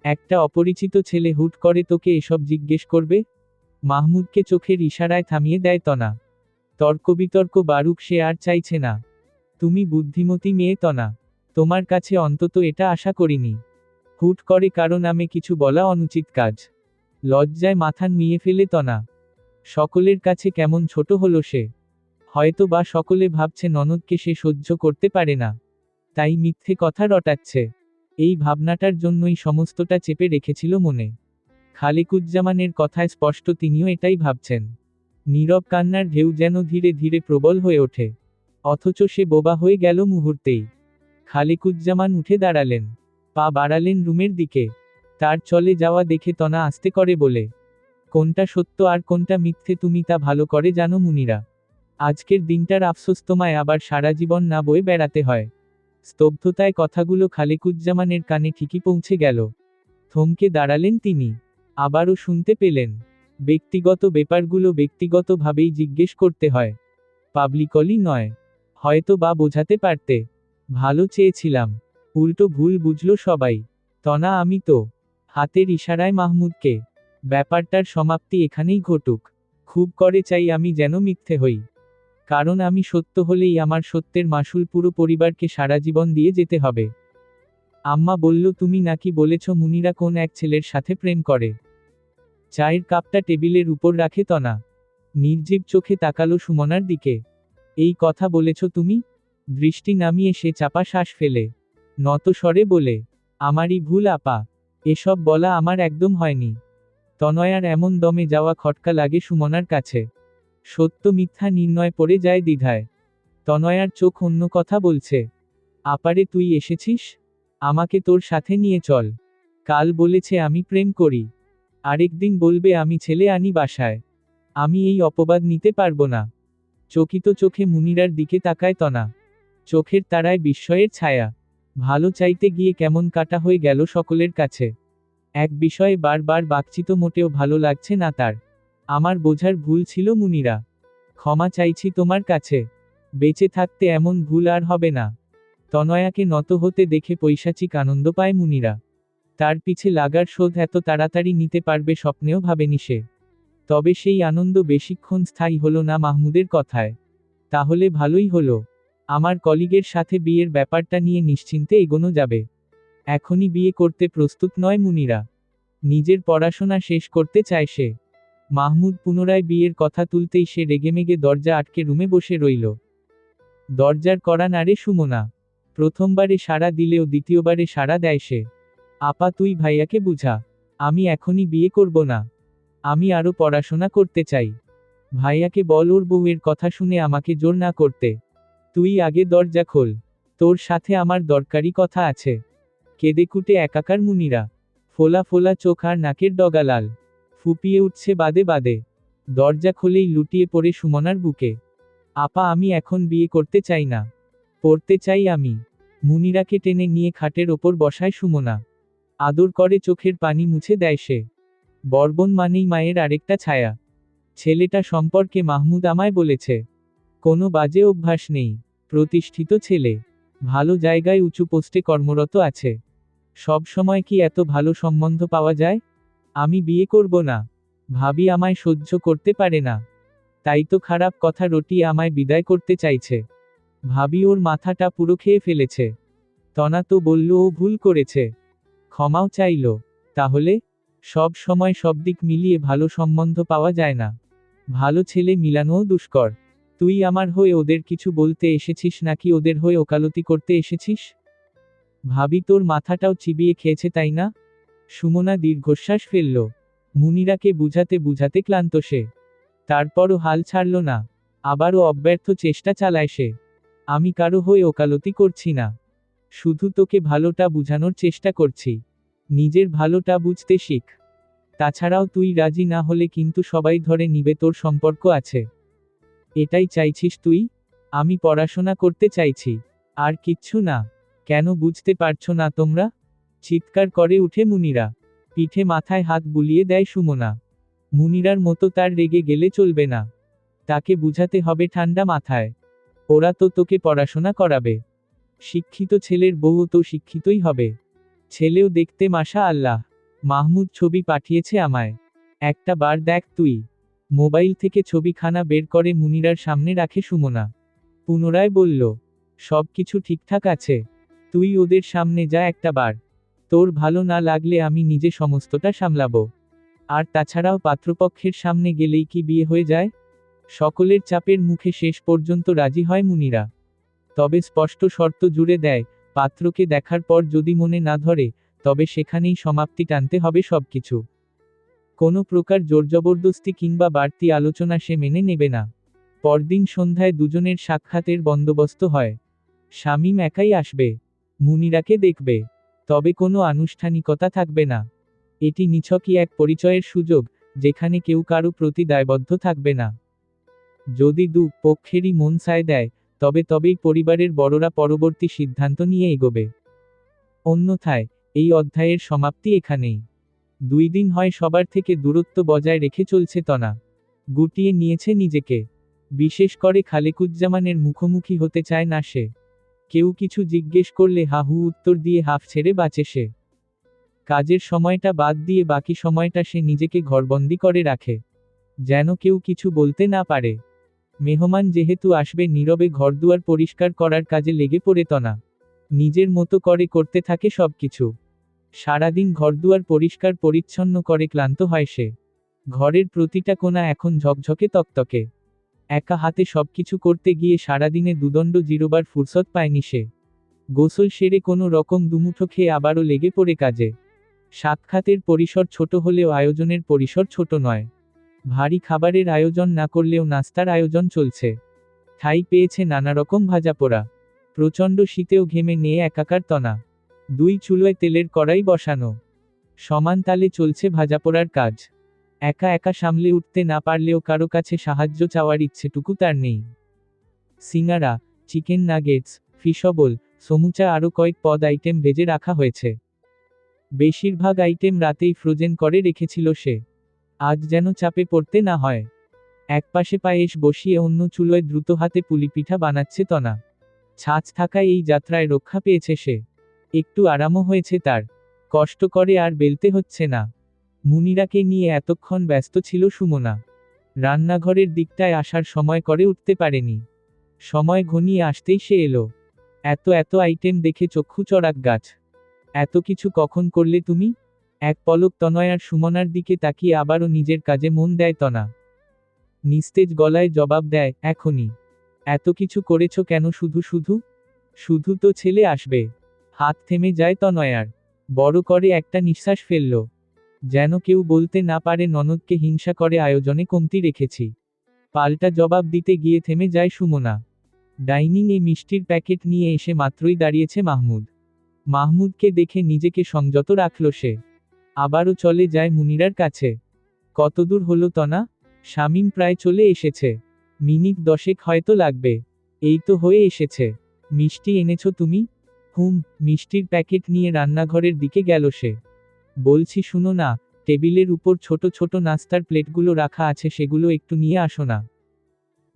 একটা অপরিচিত ছেলে হুট করে তোকে এসব জিজ্ঞেস করবে? মাহমুদকে চোখের ইশারায় থামিয়ে দেয় তনা। তর্কবিতর্ক বারুক সে আর চাইছে না। তুমি বুদ্ধিমতী মেয়ে তনা। তোমার কাছে অন্তত এটা আশা করিনি। হুট করে কারো নামে কিছু বলা অনুচিত কাজ। লজ্জায় মাথা নুইয়ে ফেলে তনা। সকলের কাছে কেমন ছোট হলো সে। হয়তো বা সকলে ভাবছে ননদকে সে সহ্য করতে পারে না, তাই মিথ্যে কথা রটাচ্ছে। এই ভাবনাটার জন্যই সমস্তটা চেপে রেখেছিল মনে। খালেকুজ্জামানের কথায় স্পষ্ট তিনিও এটাই ভাবছেন। নীরব কান্নার ঢেউ যেন ধীরে ধীরে প্রবল হয়ে ওঠে। অথচ সে বোবা হয়ে গেল মুহূর্তেই। খালেকুজ্জামান উঠে দাঁড়ালেন। পা বাড়ালেন রুমের দিকে। তার চলে যাওয়া দেখে তনা আস্তে করে বলে, কোনটা সত্য আর কোনটা মিথ্যে তুমি তা ভালো করে জানো মুনিরা। আজকের দিনটার আফসোস তোমায় আবার সারা জীবন না বয়ে বেড়াতে হয়। স্তব্ধতায় কথাগুলো খালেকুজ্জামানের কানে ঠিকই পৌঁছে গেল। থমকে দাঁড়ালেন তিনি। আবারও শুনতে পেলেন, ব্যক্তিগত ব্যাপারগুলো ব্যক্তিগতভাবেই জিজ্ঞেস করতে হয়, পাবলিকলি নয়। হয়তো বা বোঝাতে পারতে। ভালো চেয়েছিলাম, উল্টো ভুল বুঝলো সবাই। তনা আমি তো। হাতের ইশারায় মাহমুদকে। ব্যাপারটার সমাপ্তি এখানেই ঘটুক। খুব করে চাই আমি যেন মিথ্যে হই। কারণ আমি সত্য হলেই আমার সত্যের মাসুল পুরো পরিবারকে সারা জীবন দিয়ে যেতে হবে। আম্মা বলল তুমি নাকি বলেছ মুনিরা কোন এক ছেলের সাথে প্রেম করে। চায়ের কাপটা টেবিলের উপর রাখে তনা। নির্জীব চোখে তাকালো সুমনার দিকে। এই কথা বলেছ তুমি? দৃষ্টি নামিয়ে সে চাপা শ্বাস ফেলে নত স্বরে বলে, আমারই ভুল আপা। এসব বলা আমার একদম হয়নি। তনয়ার এমন দমে যাওয়া খটকা লাগে সুমনার কাছে। সত্য মিথ্যা নির্ণয় পড়ে যায় দ্বিধায়। তনয়ার চোখ অন্য কথা বলছে। আপারে তুই এসেছিস? আমাকে তোর সাথে নিয়ে চল। কাল বলেছে আমি প্রেম করি। আরেকদিন বলবে আমি ছেলে আনি বাসায়। আমি এই অপবাদ নিতে পারবো না। চকিত চোখে মুনিরার দিকে তাকায় তনা। চোখের তারায় বিস্ময়ের ছায়া। ভালো চাইতে গিয়ে কেমন কাটা হয়ে গেল সকলের কাছে। এক বিষয়ে বারবার বাকচিত মোটেও ভালো লাগছে না তার। আমার বোঝার ভুল ছিল মুনিরা। ক্ষমা চাইছি তোমার কাছে। বেঁচে থাকতে এমন ভুল আর হবে না। তনয়াকে নত হতে দেখে পৈশাচিক আনন্দ পায় মুনিরা। তার পিছে লাগার শোধ এত তাড়াতাড়ি নিতে পারবে স্বপ্নেও ভাবেনি সে। তবে সেই আনন্দ বেশিক্ষণ স্থায়ী হলো না মাহমুদের কথায়। তাহলে ভালোই হলো। আমার কলিগের সাথে বিয়ের ব্যাপারটা নিয়ে নিশ্চিন্তে এগোনো যাবে। এখনই বিয়ে করতে প্রস্তুত নয় মুনিরা। নিজের পড়াশোনা শেষ করতে চায় সে। মাহমুদ পুনরায় বিয়ের কথা তুলতেই সে রেগেমেগে দরজা আটকে রুমে বসে রইল। দরজার কড়া নাড়ে সুমনা। প্রথমবারে সাড়া দিলেও দ্বিতীয়বারে সাড়া দেয় সে। আপা, তুই ভাইয়াকে বুঝা। আমি এখনই বিয়ে করব না। আমি আরো পড়াশোনা করতে চাই। ভাইয়াকে বল ওর বউয়ের কথা শুনে আমাকে জোর না করতে। তুই আগে দরজা খোল। তোর সাথে আমার দরকারি কথা আছে। কেঁদেকুটে একাকার মুনিরা। ফোলা ফোলা চোখ আর নাকের ডগা লাল। ফুপিয়ে উঠছে বাদে বাদে। দরজা খুলেই লুটিয়ে পড়ে সুমনার বুকে। আপা, আমি এখন বিয়ে করতে চাই না। পড়তে চাই আমি। মুনিরাকে টেনে নিয়ে খাটের ওপর বসায় সুমনা। আদর করে চোখের পানি মুছে দেয় সে। বর্বন মানেই মায়ের আরেকটা ছায়া। ছেলেটা সম্পর্কে মাহমুদ আমায় বলেছে, কোনো বাজে অভ্যাস নেই। প্রতিষ্ঠিত ছেলে। ভালো জায়গায় উঁচু পোস্টে কর্মরত আছে। সব সময় কি এত ভালো সম্বন্ধ পাওয়া যায়? আমি বিয়ে করব না। ভাবি আমায় সহ্য করতে পারে না। তাই তো খারাপ কথা রটিয়ে আমায় বিদায় করতে চাইছে। ভাবি ওর মাথাটা পুরো খেয়ে ফেলেছে। তনা তো বলল ও ভুল করেছে। ক্ষমাও চাইল। তাহলে? সব সময় সব দিক মিলিয়ে ভালো সম্বন্ধ পাওয়া যায় না। ভালো ছেলে মিলানোও দুষ্কর। তুই আমার হয়ে ওদের কিছু বলতে এসেছিস নাকি ওদের হয়ে ওকালতি করতে এসেছিস? ভাবি তোর মাথাটাও চিবিয়ে খেয়েছে তাই না? সুমনা দীর্ঘশ্বাস ফেলল। মুনিরাকে বুঝাতে বুঝাতে ক্লান্ত সে। তারপরও হাল ছাড়ল না। আবারও অব্যর্থ চেষ্টা চালায় সে। আমি কারো হয়ে ওকালতি করছি না। শুধু তোকে ভালোটা বুঝানোর চেষ্টা করছি। নিজের ভালোটা বুঝতে শিখ। তাছাড়াও তুই রাজি না হলে কিন্তু সবাই ধরে নিবে তোর সম্পর্ক আছে। এটাই চাইছিস তুই? আমি পড়াশোনা করতে চাইছি। আর কিচ্ছু না। কেন বুঝতে পারছো না তোমরা? চিৎকার করে উঠে মুনিরা। পিঠে মাথায় হাত বুলিয়ে দেয় সুমনা। মুনিরার মতো তার রেগে গেলে চলবে না। তাকে বুঝাতে হবে ঠান্ডা মাথায়। ওরা তো তোকে পড়াশোনা করাবে। শিক্ষিত ছেলের বউও তো শিক্ষিতই হবে। ছেলেও দেখতে মাশা আল্লাহ। মাহমুদ ছবি পাঠিয়েছে আমায়। একটা বার দেখ তুই। মোবাইল থেকে ছবিখানা বের করে মুনিরার সামনে রাখে সুমনা। পুনরায় বলল, সব কিছু ঠিকঠাক আছে। তুই ওদের সামনে যা একটা বার। তোর ভালো না লাগলে আমি নিজে সমস্তটা সামলাবো। আর তাছাড়াও পাত্রপক্ষের সামনে গেলেই কি বিয়ে হয়ে যায়? সকলের চাপের মুখে শেষ পর্যন্ত রাজি হয় মুনিরা। তবে স্পষ্ট শর্ত জুড়ে দেয়, পাত্রকে দেখার পর যদি মনে না ধরে, তবে সেখানেই সমাপ্তি টানতে হবে সবকিছু। কোনো প্রকার জোরজবরদস্তি কিংবা বাড়তি আলোচনা সে মেনে নেবে না। পরদিন সন্ধ্যায় দুজনের সাক্ষাতের বন্দোবস্ত হয়। শামীম একাই আসবে। মুনিরাকে দেখবে। তবে কোনো আনুষ্ঠানিকতা থাকবে না। এটি নিছকই এক পরিচয়ের সুযোগ, যেখানে কেউ কারো প্রতি দায়বদ্ধ থাকবে না। যদি দু পক্ষেরই মন সায় দেয়, তবেই পরিবারের বড়রা পরবর্তী সিদ্ধান্ত নিয়ে এগোবে। অন্যথায়, এই অধ্যায়ের সমাপ্তি এখানেই। 2 দিন হয় সবার থেকে দূরত্ব বজায় রেখে চলছে তনা। গুটিয়ে নিয়েছে নিজেকে। বিশেষ করে খালেকুজ্জামানের মুখোমুখি হতে চায় না সে। কেউ কিছু জিজ্ঞেস করলে হাহু উত্তর দিয়ে হাফ ছেড়ে বাঁচে সে। কাজের সময়টা বাদ দিয়ে বাকি সময়টা সে নিজেকে ঘরবন্দি করে রাখে। যেন কেউ কিছু বলতে না পারে। মেহমান যেহেতু আসবে, নীরবে ঘরদুয়ার পরিষ্কার করার কাজে লেগে পড়ে তনা। নিজের মতো করে করতে থাকে সবকিছু। সারাদিন ঘরদুয়ার পরিষ্কার পরিচ্ছন্ন করে ক্লান্ত হয় সে। ঘরের প্রতিটা কোণা এখন ঝকঝকে তকতকে। একা হাতে সবকিছু করতে গিয়ে সারাদিনে দুদণ্ড জিরোবার ফুরসত পায়নি সে। গোসল সেরে কোনো রকম দুমুঠো খেয়ে আবারও লেগে পড়ে কাজে। সাক্ষাতের পরিসর ছোট হলেও আয়োজনের পরিসর ছোট নয়। ভারী খাবারের আয়োজন না করলেও নাস্তার আয়োজন চলছে। ঠাঁই পেয়েছে নানা রকম ভাজাপোড়া। প্রচণ্ড শীতেও ঘেমে নিয়ে একাকার তনা। 2 চুলোয় তেলের কড়াই বসানো। সমান তালে চলছে ভাজাপোড়ার কাজ। একা একা সামলে উঠতে না পারলেও কারো কাছে সাহায্য চাওয়ার ইচ্ছেটুকু তার নেই। সিঙ্গারা, চিকেন নাগেটস, ফিশবল, সমুচা আরও কয়েক পদ আইটেম ভেজে রাখা হয়েছে। বেশিরভাগ আইটেম রাতেই ফ্রোজেন করে রেখেছিল সে। আজ যেন চাপে পড়তে না হয়। একপাশে পায়েস বসিয়ে অন্য চুলোয় দ্রুত হাতে পুলিপিঠা বানাচ্ছে তনা। ছাঁচ থাকায় এই যাত্রায় রক্ষা পেয়েছে সে। একটু আরামও হয়েছে তার। কষ্ট করে আর বেলতে হচ্ছে না। মুনিরাকে নিয়ে এতক্ষণ ব্যস্ত ছিল সুমনা। রান্নাঘরের দিকটায় আসার সময় করে উঠতে পারেনি। সময় ঘনিয়ে আসতেই সে এলো। এত এত আইটেম দেখে চক্ষু চড়াক গাছ। এত কিছু কখন করলে তুমি? এক পলক তনয় আর সুমনার দিকে তাকিয়ে আবারও নিজের কাজে মন দেয় তনা। নিস্তেজ গলায় জবাব দেয়, এখনই। এত কিছু করেছ কেন শুধু শুধু? শুধু তো ছেলে আসবে। হাত থেমে যায় তনয়ার। বড় করে একটা নিঃশ্বাস ফেলল। যেন কেউ বলতে না পারে ননদকে হিংসা করে আয়োজনে কমতি রেখেছি। পাল্টা জবাব দিতে গিয়ে থেমে যায় সুমনা। ডাইনিং এ মিষ্টির প্যাকেট নিয়ে এসে মাত্রই দাঁড়িয়েছে মাহমুদ। মাহমুদকে দেখে নিজেকে সংযত রাখল সে। আবারও চলে যায় মুনিরার কাছে। কতদূর হলো তনা? শামীম প্রায় চলে এসেছে। মিনিট 10 হয়তো লাগবে। এই তো হয়ে এসেছে। মিষ্টি এনেছো তুমি? হুম। মিষ্টির প্যাকেট নিয়ে রান্নাঘরের দিকে গেল সে। বলছি শুনো না, টেবিলের উপর ছোট ছোট নাস্তার প্লেটগুলো রাখা আছে, সেগুলো একটু নিয়ে আসো না।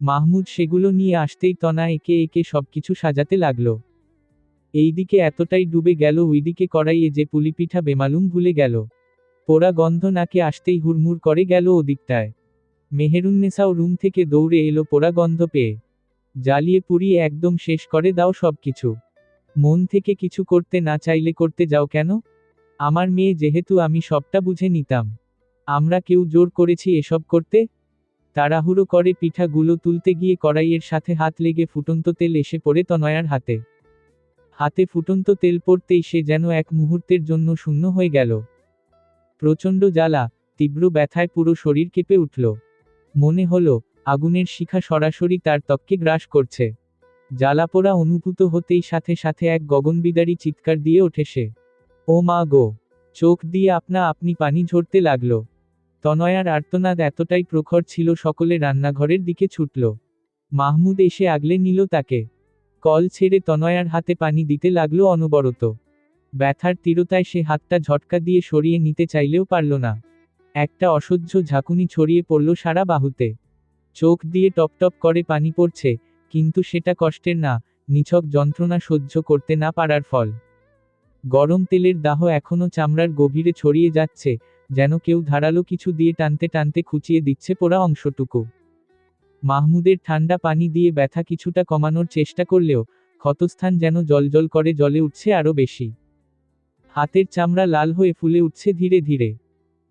মাহমুদ সেগুলো নিয়ে আসতেই তনা একে একে সবকিছু সাজাতে লাগলো। এইদিকে এতটাই ডুবে গেল ওইদিকে কড়াইয়ে যে পুলিপিঠা বেমালুম ভুলে গেল। পোড়া গন্ধ নাকে আসতেই হুড়মুড় করে গেল ওদিকটায়। মেহেরুন্নেসাও রুম থেকে দৌড়ে এলো পোড়া গন্ধ পেয়ে। জ্বালিয়ে পুড়িয়ে একদম শেষ করে দাও সবকিছু। মন থেকে কিছু করতে না চাইলে করতে যাও কেন? আমার মেয়ে যেহেতু, আমি সবটা বুঝে নিতাম। আমরা কেউ জোর করেছি এসব করতে? তাড়াহুড়ো করে পিঠাগুলো তুলতে গিয়ে কড়াইয়ের সাথে হাত লেগে ফুটন্ত তেল এসে পড়ে তনয়ার হাতে। হাতে ফুটন্ত তেল পড়তেই সে যেন এক মুহূর্তের জন্য শূন্য হয়ে গেল। প্রচণ্ড জ্বালা, তীব্র ব্যথায় পুরো শরীর কেঁপে উঠল। মনে হলো আগুনের শিখা সরাসরি তার ত্বককে গ্রাস করছে। জ্বালাপোড়া অনুভূত হতেই সাথে সাথে এক গগনবিদারী চিৎকার দিয়ে ওঠে সে। ও মা গো! চোখ দিয়ে আপনা আপনি পানি ঝরতে লাগলো। তনয়ার আর্তনাদ এতটাই প্রখর ছিল সকলে রান্নাঘরের দিকে ছুটল। মাহমুদ এসে আগলে নিল তাকে। কল ছেড়ে তনয়ার হাতে পানি দিতে লাগলো অনবরত। ব্যথার তীরতায় সে হাতটা ঝটকা দিয়ে সরিয়ে নিতে চাইলেও পারল না। একটা অসহ্য ঝাঁকুনি ছড়িয়ে পড়ল সারা বাহুতে। চোখ দিয়ে টপটপ করে পানি পড়ছে, কিন্তু সেটা কষ্টের না, নিছক যন্ত্রণা সহ্য করতে না পারার ফল। গরম তেলের দাহ এখনো চামড়ার গভীরে ছড়িয়ে যাচ্ছে, যেন কেউ ধারালো কিছু দিয়ে টানতে টানতে খুঁচিয়ে দিচ্ছে পোড়া অংশটুকু। মাহমুদের ঠান্ডা পানি দিয়ে ব্যথা কিছুটা কমানোর চেষ্টা করলেও ক্ষতস্থান যেন জ্বলজ্বল করে জ্বলে উঠছে আরও বেশি। হাতের চামড়া লাল হয়ে ফুলে উঠছে ধীরে ধীরে।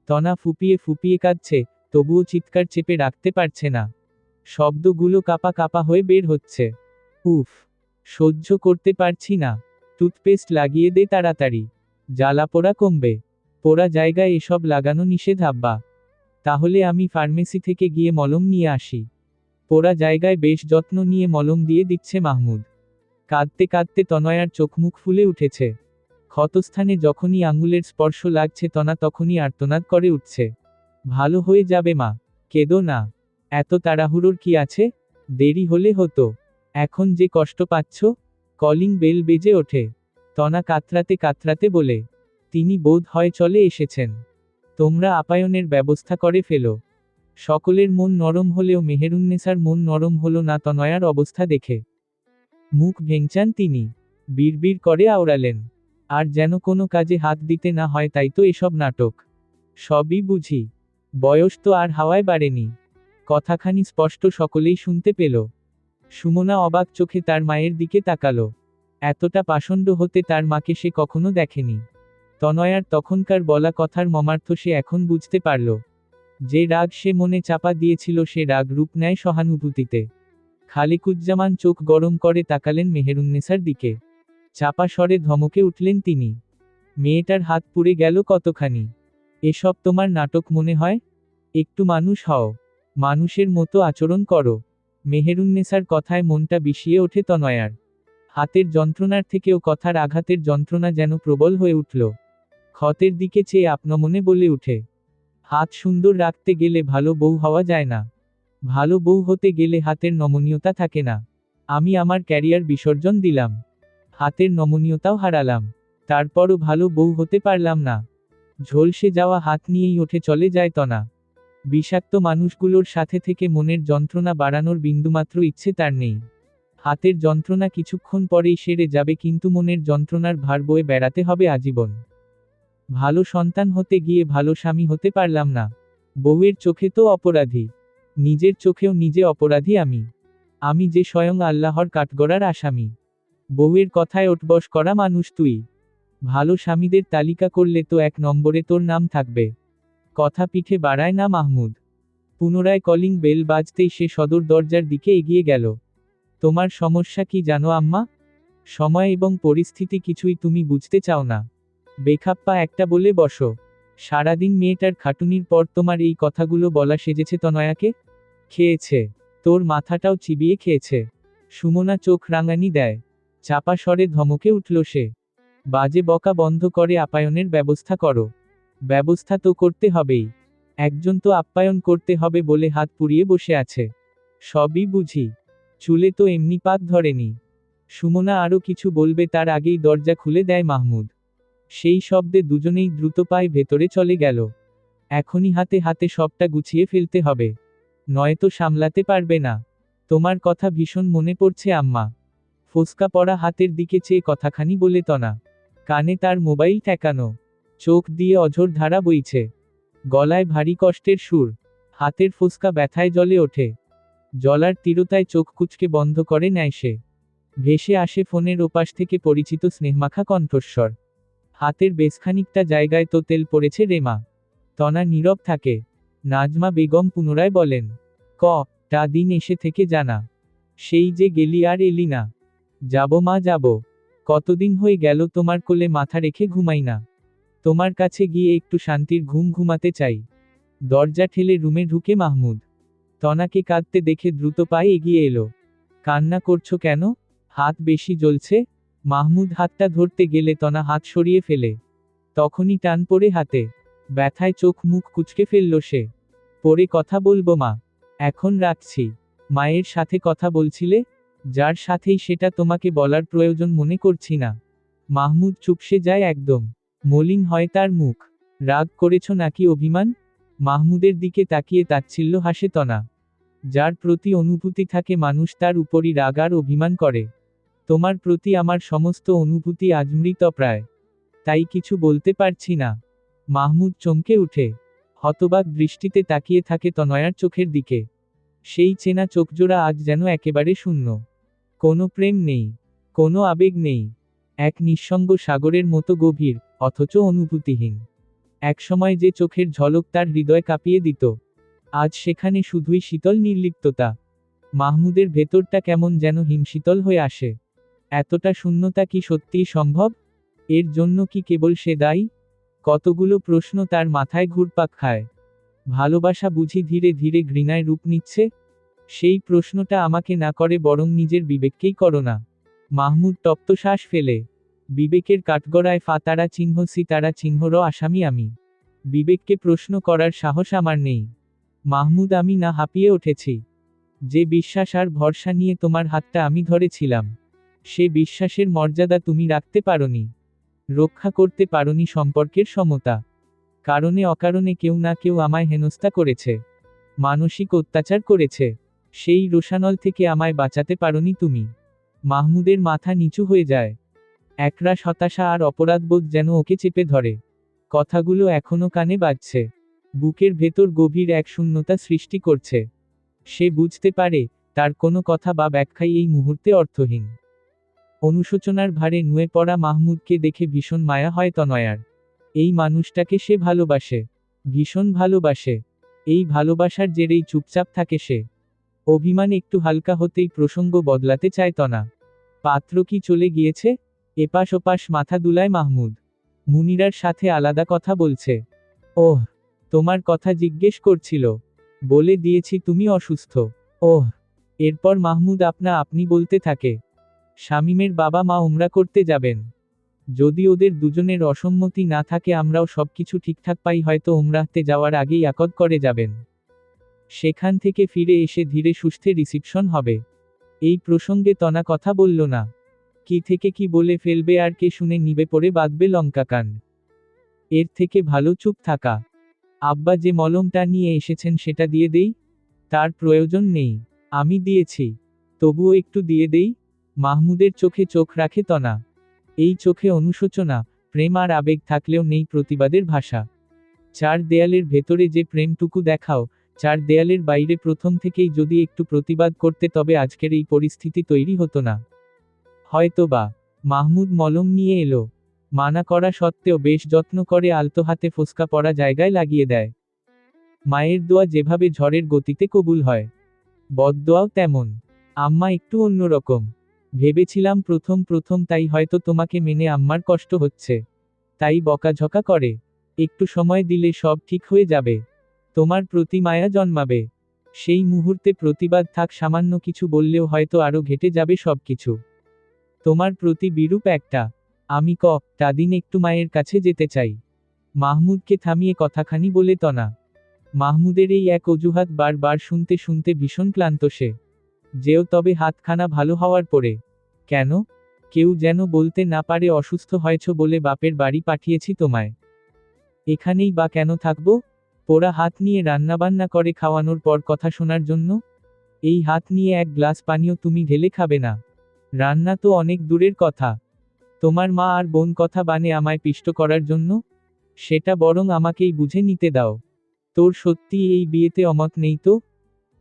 তনা ফুপিয়ে ফুপিয়ে কাঁদছে, তবুও চিৎকার চেপে রাখতে পারছে না। শব্দগুলো কাপা কাপা হয়ে বের হচ্ছে। উফ! সহ্য করতে পারছি না। টুথপেস্ট লাগিয়ে দে তাড়াতাড়ি। জ্বালা পোড়া কমবে। পোড়া জায়গায় এসব লাগানো নিষেধ আব্বা। তাহলে আমি ফার্মেসি থেকে গিয়ে মলম নিয়ে আসি। পোড়া জায়গায় বেশ যত্ন নিয়ে মলম দিয়ে দিচ্ছে মাহমুদ। কাঁদতে কাঁদতে তনয়ার চোখমুখ ফুলে উঠেছে। ক্ষতস্থানে যখনই আঙুলের স্পর্শ লাগছে তনা তখনই আর্তনাদ করে উঠছে। ভালো হয়ে যাবে মা, কেঁদো না। এত তাড়াহুড়োর কি আছে? দেরি হলে হতো। এখন যে কষ্ট পাচ্ছ। কলিং বেল বেজে ওঠে। তনা কাতরাতে কাতরাতে বলে, তিনি বোধ হয় চলে এসেছেন। তোমরা আপ্যায়নের ব্যবস্থা করে ফেলো। সকলের মন নরম হলেও মেহেরুন্নেসার মন নরম হলো না তনয়ার অবস্থা দেখে। মুখ ভেঙচান তিনি। বিড়বিড় করে আওড়ালেন, আর যেন কোনো কাজে হাত দিতে না হয়, তাই তো এসব নাটক। সবই বুঝি। বয়স তো আর হাওয়ায় বাড়েনি। কথাখানি স্পষ্ট সকলেই শুনতে পেল। সুমনা অবাক চোখে তার মায়ের দিকে তাকালো। এতটা পাষণ্ড হতে তার মাকে সে কখনো দেখেনি। তনয়ার তখনকার বলা কথার মর্মার্থ সে এখন বুঝতে পারল। যে রাগ সে মনে চাপা দিয়েছিল সে রাগ রূপ নেয় সহানুভূতিতে। খালিকুজ্জামান চোখ গরম করে তাকালেন মেহেরুন্নেসার দিকে। চাপা স্বরে ধমকে উঠলেন তিনি। মেয়েটার হাত পুড়ে গেল কতখানি। এসব তোমার নাটক মনে হয়? একটু মানুষ হও। মানুষের মতো আচরণ করো। মেহেরুন্নেসার কথায় মনটা বিষিয়ে ওঠে তনয়ার। হাতের যন্ত্রণার থেকেও কথার আঘাতের যন্ত্রণা যেন প্রবল হয়ে উঠল। ক্ষতের দিকে চেয়ে আপনমনে বলে উঠে, হাত সুন্দর রাখতে গেলে ভালো বউ হওয়া যায় না। ভালো বউ হতে গেলে হাতের নমনীয়তা থাকে না। আমি আমার ক্যারিয়ার বিসর্জন দিলাম। হাতের নমনীয়তাও হারালাম। তারপরও ভালো বউ হতে পারলাম না। ঝলসে যাওয়া হাত নিয়েই ওঠে চলে যায় তনা। বিষাক্ত মানুষগুলোর সাথে থেকে মনের যন্ত্রণা বাড়ানোর বিন্দুমাত্র ইচ্ছে তার নেই। হাতের যন্ত্রণা কিছুক্ষণ পরেই সেরে যাবে, কিন্তু মনের যন্ত্রণার ভার বয়ে বেড়াতে হবে আজীবন। ভালো সন্তান হতে গিয়ে ভালো স্বামী হতে পারলাম না। বউয়ের চোখে তো অপরাধী, নিজের চোখেও নিজে অপরাধী আমি। আমি যে স্বয়ং আল্লাহর কাঠগড়ার আসামি। বউয়ের কথায় ওঠবস করা মানুষ তুই। ভালো স্বামীদের তালিকা করলে তো 1 নম্বরে তোর নাম থাকবে। কথা পিঠে বাড়ায় না মাহমুদ। পুনরায় কলিং বেল বাজতেই সে সদর দরজার দিকে এগিয়ে গেল। তোমার সমস্যা কি জানো আম্মা? সময় এবং পরিস্থিতি কিছুই তুমি বুঝতে চাও না। বেখাপ্পা একটা বলে বসো। সারাদিন মেয়েটার খাটুনির পর তোমার এই কথাগুলো বলা সেজেছে তনয়াকে? খেয়েছে। তোর মাথাটাও চিবিয়ে খেয়েছে। সুমনা চোখ রাঙানি দেয়। চাপা স্বরে ধমকে উঠল সে। বাজে বকা বন্ধ করে আপ্যায়নের ব্যবস্থা করো। ব্যবস্থা তো করতে হবেই। একজন তো আপ্যায়ন করতে হবে বলে হাত পুড়িয়ে বসে আছে। সবই বুঝি। চুলে তো এমনি পাক ধরেনি। সুমনা আরও কিছু বলবে তার আগেই দরজা খুলে দেয় মাহমুদ। সেই শব্দে দুজনেই দ্রুত পায়ে ভেতরে চলে গেল। এখনই হাতে হাতে সবটা গুছিয়ে ফেলতে হবে, নয়তো সামলাতে পারবে না। তোমার কথা ভীষণ মনে পড়ছে আম্মা। ফোসকা পড়া হাতের দিকে চেয়ে কথাখানি বলে তনা। কানে তার মোবাইল ঠেকানো। চোখ দিয়ে অঝোর ধারা বইছে। গলায় ভারী কষ্টের সুর। হাতের ফোসকা ব্যথায় জ্বলে ওঠে। জলার তীরতায় চোখ কুঁচকে বন্ধ করে নেয় সে। ভেসে আসে ফোনের ওপাশ থেকে পরিচিত স্নেহমাখা কণ্ঠস্বর। হাতের বেশখানিকটা জায়গায় তো তেল পড়েছে রে মা। তনা নীরব থাকে। নাজমা বেগম পুনরায় বলেন, টা দিন এসে থেকে জানা। সেই যে গেলি আর এলি না। যাব মা যাব। কতদিন হয়ে গেল তোমার কোলে মাথা রেখে ঘুমাই না। তোমার কাছে গিয়ে একটু শান্তির ঘুম ঘুমাতে চাই। দরজা ঠেলে রুমে ঢুকে মাহমুদ। তনাকে কাঁদতে দেখে দ্রুত পায়ে এগিয়ে এলো। কান্না করছো কেন? হাত বেশি জ্বলছে? মাহমুদ হাতটা ধরতে গেলে তনা হাত সরিয়ে ফেলে। তখনই টান পড়ে হাতে। ব্যথায় চোখ মুখ কুঁচকে ফেলল সে। পরে কথা বলবো মা। এখন রাখছি। মায়ের সাথে কথা বলছিলে? যার সাথেই সেটা তোমাকে বলার প্রয়োজন মনে করছি না। মাহমুদ চুপসে যায় একদম। মলিন হয় তার মুখ। রাগ করেছ নাকি অভিমান? মাহমুদের দিকে তাকিয়ে তাচ্ছিল্য হাসে তনা। যার প্রতি অনুভূতি থাকে মানুষ তার উপরই রাগ আর অভিমান করে। তোমার প্রতি আমার সমস্ত অনুভূতি আজ মৃতপ্রায়। তাই কিছু বলতে পারছি না। মাহমুদ চমকে উঠে। হতবাক দৃষ্টিতে তাকিয়ে থাকে তনয়ার চোখের দিকে। সেই চেনা চোখজোড়া আজ যেন একেবারে শূন্য। কোনো প্রেম নেই। কোনো আবেগ নেই। এক নিঃসঙ্গ সাগরের মতো গভীর, অথচ অনুভূতিহীন। একসময় যে চোখের ঝলক তার হৃদয় কাঁপিয়ে দিত, আজ সেখানে শুধুই শীতল নির্লিপ্ততা। মাহমুদের ভেতরটা কেমন যেন হিমশীতল হয়ে আসে। এতটা শূন্যতা কি সত্যিই সম্ভব? এর জন্য কি কেবল সে দায়ী? কতগুলো প্রশ্ন তার মাথায় ঘুরপাক খায়। ভালোবাসা বুঝি ধীরে ধীরে ঘৃণায় রূপ নিচ্ছে? সেই প্রশ্নটা আমাকে না করে বরং নিজের বিবেককেই করো না। মাহমুদ তপ্ত শ্বাস ফেলে। বিবেকের কাঠগড়ায় ফাতারা চিহ্ন সিতারা চিহ্নর আসামি আমি। বিবেককে প্রশ্ন করার সাহস আমার নেই। মাহমুদ আমি না হাঁপিয়ে উঠেছি। যে বিশ্বাস আর ভরসা নিয়ে তোমার হাতটা আমি ধরেছিলাম, সে বিশ্বাসের মর্যাদা তুমি রাখতে পারোনি। রক্ষা করতে পারোনি সম্পর্কের সমতা। কারণে অকারণে কেউ না কেউ আমায় হেনস্থা করেছে। মানসিক অত্যাচার করেছে। সেই রোষানল থেকে আমায় বাঁচাতে পারোনি তুমি। মাহমুদের মাথা নিচু হয়ে যায়। একরাশ হতাশা আর অপরাধবোধ যেন ওকে চেপে ধরে। কথাগুলো এখনো কানে বাজছে। বুকের ভেতর গভীর এক শূন্যতা সৃষ্টি করছে। সে বুঝতে পারে, তার কোনো কথা বা ব্যাখ্যাই এই মুহূর্তে অর্থহীন। অনুশোচনার ভারে নুয়ে পড়া মাহমুদকে দেখে ভীষণ মায়া হয় তনয়ার। এই মানুষটাকে সে ভালোবাসে। ভীষণ ভালোবাসে। এই ভালোবাসার জেরেই চুপচাপ থাকে সে। অভিমান একটু হালকা হতেই প্রসঙ্গ বদলাতে চায় তনা। পাত্র কি চলে গিয়েছে? এপাশ ওপাশ মাথা দুলায় মাহমুদ। মুনিরার সাথে আলাদা কথা বলছে। ওহ, তোমার কথা জিজ্ঞেস করছিল। বলে দিয়েছি তুমি অসুস্থ। ওহ। এরপর মাহমুদ আপনি বলতে থাকে। শামীমের বাবা মা উমরা করতে যাবেন। যদি ওদের দুজনের অসম্মতি না থাকে আমরাও সবকিছু ঠিকঠাক পাই হয়তো উমরাহতে যাওয়ার আগেই আকদ করে যাবেন। সেখান থেকে ফিরে এসে ধীরে সুস্থে রিসিপশন হবে। এই প্রসঙ্গে তনা কথা বলল না। কি থেকে কি বলে ফেলবে আর কে শুনে নিবে পড়ে বাঁধবে লঙ্কাকাণ্ড। এর থেকে ভালো চুপ থাকা। আব্বা যে মলমটা নিয়ে এসেছেন সেটা দিয়ে দেই? তার প্রয়োজন নেই। আমি দিয়েছি। তবুও একটু দিয়ে দেই? মাহমুদের চোখে চোখ রাখে তনা। এই চোখে অনুশোচনা, প্রেম আর আবেগ থাকলেও নেই প্রতিবাদের ভাষা। চার দেয়ালের ভেতরে যে প্রেমটুকু দেখাও, চার দেয়ালের বাইরে প্রথম থেকেই যদি একটু প্রতিবাদ করতে, তবে আজকের এই পরিস্থিতি তৈরি হতো না। হয়তোবা। মাহমুদ মলম নিয়ে এলো। মানা করা সত্ত্বেও বেশ যত্ন করে আলতো হাতে ফোস্কা পড়া জায়গায় লাগিয়ে দেয়। মায়ের দোয়া যেভাবে ঝড়ের গতিতে কবুল হয়, বদদোয়াও তেমন। আম্মা একটু অন্যরকম। ভেবেছিলাম প্রথম প্রথম তাই হয়তো তোমাকে মেনে আম্মার কষ্ট হচ্ছে, তাই বকাঝকা করে। একটু সময় দিলে সব ঠিক হয়ে যাবে, তোমার প্রতি মায়া জন্মাবে। সেই মুহূর্তে প্রতিবাদ থাক, সামান্য কিছু বললেও হয়তো আরো ঘেটে যাবে সবকিছু। তোমার প্রতি বিরূপ একটা। আমি টা দিন একটু মায়ের কাছে যেতে চাই। মাহমুদকে থামিয়ে কথাখানি বলে তনা। মাহমুদের এই এক অজুহাত বারবার শুনতে শুনতে ভীষণ ক্লান্ত সে। যেও তবে হাতখানা ভালো হওয়ার পরে। কেন? কেউ যেন বলতে না পারে অসুস্থ হয়েছ বলে বাপের বাড়ি পাঠিয়েছি তোমায়। এখানেই বা কেন থাকবো? পোড়া হাত নিয়ে রান্নাবান্না করে খাওয়ানোর পর কথা শোনার জন্য? এই হাত নিয়ে এক গ্লাস পানীয় তুমি ঢেলে খাবে না? রান্না তো অনেক দূরের কথা। তোমার মা আর বোন কথা বানে আমায় পিষ্ট করার জন্য? সেটা বরং আমাকেই বুঝে নিতে দাও। তোর সত্যি এই বিয়েতে অমত নেই তো?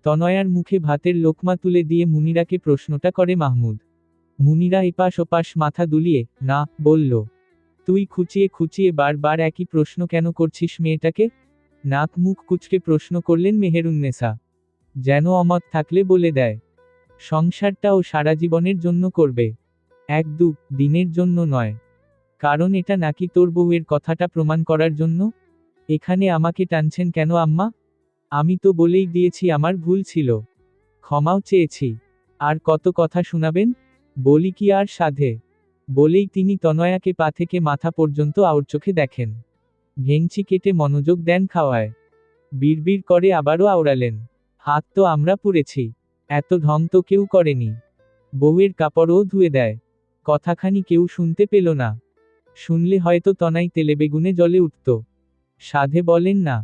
তনয়ার মুখে ভাতের লোকমা তুলে দিয়ে মুনিরাকে প্রশ্নটা করে মাহমুদ। মুনিরা এপাশ ওপাশ মাথা দুলিয়ে না বলল। তুই খুঁচিয়ে খুঁচিয়ে বারবার একই প্রশ্ন কেন করছিস মেয়েটাকে? নাক মুখ কুচকে প্রশ্ন করলেন মেহেরুন্নেসা। যেন অমত থাকলে বলে দেয়। সংসারটাও সারা জীবনের জন্য করবে, এক দু দিনের জন্য নয়। কারণ এটা নাকি তোর বউয়ের কথাটা প্রমাণ করার জন্য? এখানে আমাকে টানছেন কেন আম্মা? আমি তো বলেই দিয়েছি আমার ভুল ছিল, ক্ষমাও চেয়েছি। আর কত কথা শোনাবেন? বলি কি আর সাধে? বলেই তিনি তনয়াকে পা থেকে মাথা পর্যন্ত আউর চোখে দেখেন। ভেংচি কেটে মনোযোগ দেন খাওয়ায়। বিড়বিড় করে আবারও আওড়ালেন। হাত তো আমরা পুড়েছি, এত ঢং তো কেউ করেনি। বউয়ের কাপড়ও ধুয়ে দেয়। কথাখানি কেউ শুনতে পেল না। শুনলে হয়তো তনাই তেলেবেগুনে জ্বলে উঠত। সাধে বলেন না।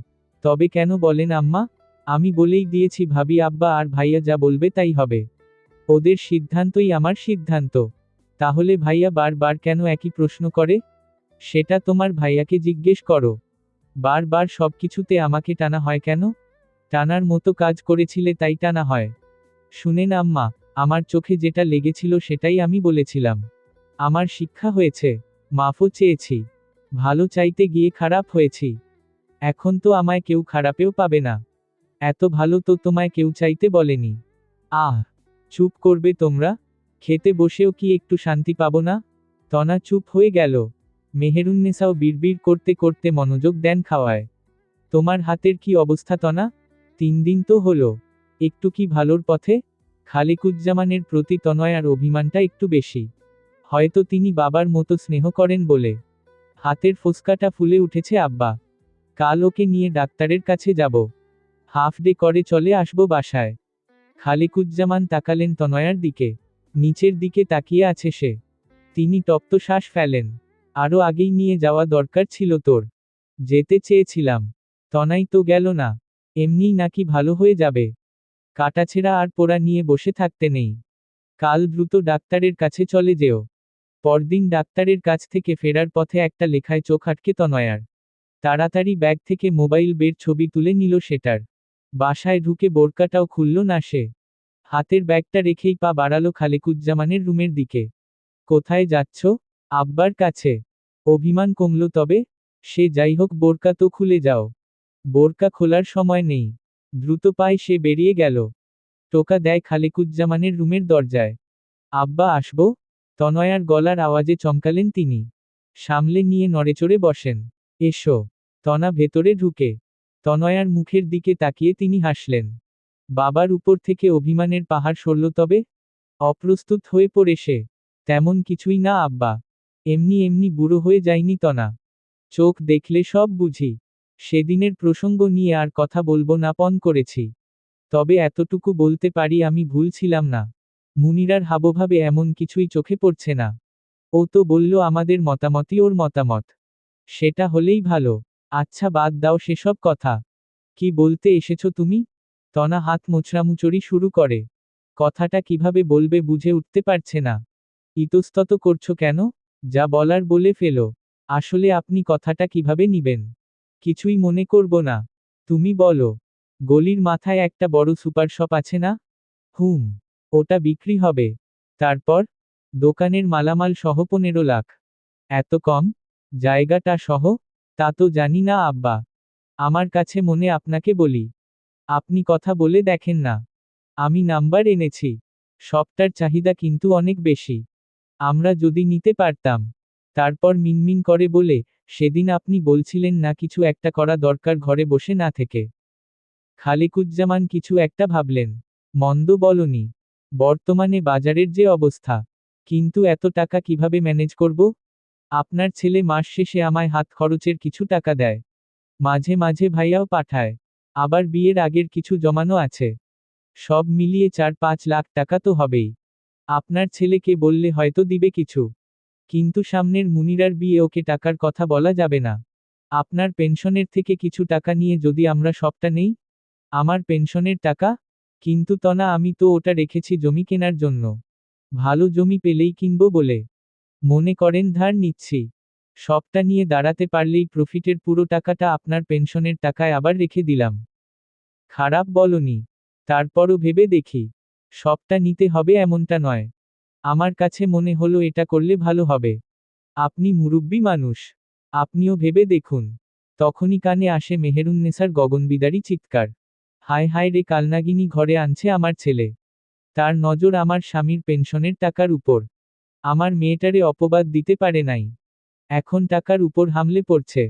তবে কেন বলেন আম্মা? আমি বলেই দিয়েছি ভাবি আব্বা আর ভাইয়া যা বলবে তাই হবে। ওদের সিদ্ধান্তই আমার সিদ্ধান্ত। তাহলে ভাইয়া বারবার কেন একই প্রশ্ন করে? সেটা তোমার ভাইয়াকে জিজ্ঞেস করো। বারবার সবকিছুতে আমাকে টানা হয় কেন? টানার মতো কাজ করেছিলে তাই টানা হয়। শুনেন আম্মা, আমার চোখে যেটা লেগেছিল সেটাই আমি বলেছিলাম। আমার শিক্ষা হয়েছে, মাফও চেয়েছি। ভালো চাইতে গিয়ে খারাপ হয়েছি। এখন তো আমায় কেউ খারাপেও পাবে না। এত ভালো তো তোমায় কেউ চাইতে বলেনি। আহ, চুপ করবে তোমরা? খেতে বসেও কি একটু শান্তি পাবো না? তনা চুপ হয়ে গেল। মেহেরুন্নেসাও বিড়বিড় করতে করতে মনোযোগ দেন খাওয়ায়। তোমার হাতের কি অবস্থা তনা? 3 দিন তো হলো। একটু কি ভালোর পথে? খালিকুজ্জামানের প্রতি তনয়ার অভিমানটা একটু বেশি। হয়তো তিনি বাবার মতো স্নেহ করেন বলে। হাতের ফোস্কাটা ফুলে উঠেছে আব্বা। কাল ওকে নিয়ে ডাক্তারের কাছে যাব। হাফ ডে করে চলে আসবো বাসায়। খালিকুজ্জামান তাকালেন তনয়ার দিকে। নিচের দিকে তাকিয়ে আছে সে। তিনি তপ্ত শ্বাস ফেলেন। আরো আগেই নিয়ে যাওয়া দরকার ছিল তোর। যেতে চেয়েছিলাম। তনাই তো গেল না। এমনিই নাকি ভালো হয়ে যাবে। কাটাছেঁড়া আর পোড়া নিয়ে বসে থাকতে নেই। কাল দ্রুত ডাক্তারের কাছে চলে যেও। পরদিন ডাক্তারের কাছ থেকে ফেরার পথে একটা লেখায় চোখ আটকে তনয়ার। তাড়াতাড়ি ব্যাগ থেকে মোবাইল বের ছবি তুলে নিল সেটার। বাসায় ঢুকে বোরকাটাও খুলল না সে। হাতের ব্যাগটা রেখেই পা বাড়ালো খালিকুজ্জামানের রুমের দিকে। কোথায় যাচ্ছ? আব্বার কাছে। অভিমান কমল তবে? সে যাই হোক, বোরকা তো খুলে যাও। বোরকা খোলার সময় নেই। দ্রুত পায়ে সে বেরিয়ে গেল। টোকা দেয় খালিকুজ্জামানের রুমের দরজায়। আব্বা আসবো? তনয়ার গলার আওয়াজে চমকালেন তিনি। সামলে নিয়ে নড়েচড়ে বসেন। এসো। তনা ভেতরে ঢুকে তনয়ার মুখের দিকে তাকিয়ে তিনি হাসলেন। বাবার উপর থেকে অভিমানের পাহাড় সরল তবে? অপ্রস্তুত হয়ে পড়ে সে। তেমন কিছুই না আব্বা। এমনি এমনি বুড়ো হয়ে যায়নি তনা। চোখ দেখলে সব বুঝি। সেদিনের প্রসঙ্গ নিয়ে আর কথা বলবো না পণ করেছি। তবে এতটুকু বলতে পারি আমি ভুল ছিলাম না। মুনিরার হাবভাবে এমন কিছুই চোখে পড়ছে না। ও তো বলল আমাদের মতামতই ওর মতামত। সেটা হলেই ভালো। আচ্ছা বাদ দাও সেসব কথা। কি বলতে এসেছো তুমি? তনা হাত মোচড়ামুচড়ি শুরু করে। কথাটা কিভাবে বলবে বুঝে উঠতে পারছে না। ইতস্তত করছো কেন? যা বলার বলে ফেলো। আসলে আপনি কথাটা কিভাবে নিবেন? কিছুই মনে করব না। তুমি বলো, গলির মাথায় একটা বড় সুপার শপ আছে না? হুম, ওটা বিক্রি হবে। তারপর? দোকানের মালামাল সহ 15 লাখ। এত কম? জায়গাটা সহ? তা তো জানি না আব্বা। আমার কাছে মনে আপনাকে বলি। আপনি কথা বলে দেখেন না। আমি নাম্বার এনেছি। শপটার চাহিদা কিন্তু অনেক বেশি। আমরা যদি নিতে পারতাম। তারপর মিনমিন করে বলে, সেদিন আপনি বলছিলেন না কিছু একটা করা দরকার ঘরে বসে না থেকে। খালিকুজ্জামান কিছু একটা ভাবলেন। মন্দ বলনি। বর্তমানে বাজারের যে অবস্থা। কিন্তু এত টাকা কিভাবে ম্যানেজ করব? আপনার ছেলে মাস শেষে আমায় হাত খরচের কিছু টাকা দেয়। মাঝে মাঝে ভাইয়াও পাঠায়। আবার বিয়ের আগের কিছু জমানো আছে। সব মিলিয়ে 4-5 লাখ টাকা তো হবেই। আপনার ছেলেকে বললে হয়তো দিবে কিছু। কিন্তু সামনের মুনিরার বিয়ে, ওকে টাকার কথা বলা যাবে না। আপনার পেনশনের থেকে কিছু টাকা নিয়ে যদি আমরা সবটা নেই? আমার পেনশনের টাকা? কিন্তু না, আমি তো ওটা রেখেছি জমি কেনার জন্য। ভালো জমি পেলেই কিনবো বলে। মনে করেন ধার নিচ্ছি। সবটা নিয়ে দাঁড়াতে পারলেই প্রফিটের পুরো টাকাটা আপনার পেনশনের টাকায় আবার রেখে দিলাম। খারাপ বলনি। তারপরও ভেবে দেখি। সবটা নিতে হবে এমনটা নয়। আমার কাছে মনে হলো এটা করলে ভালো হবে। আপনি মুরুব্বি মানুষ। আপনিও ভেবে দেখুন। তখনই কানে আসে মেহেরুন্নেসার গগনবিদারী চিৎকার। হায় হায় রে, কালনাগিনী ঘরে আনছে আমার ছেলে। তার নজর আমার স্বামীর পেনশনের টাকার উপর। আমার মেয়েটারে অপবাদ দিতে পারে নাই। এখন টাকার উপর হামলে পড়ছে।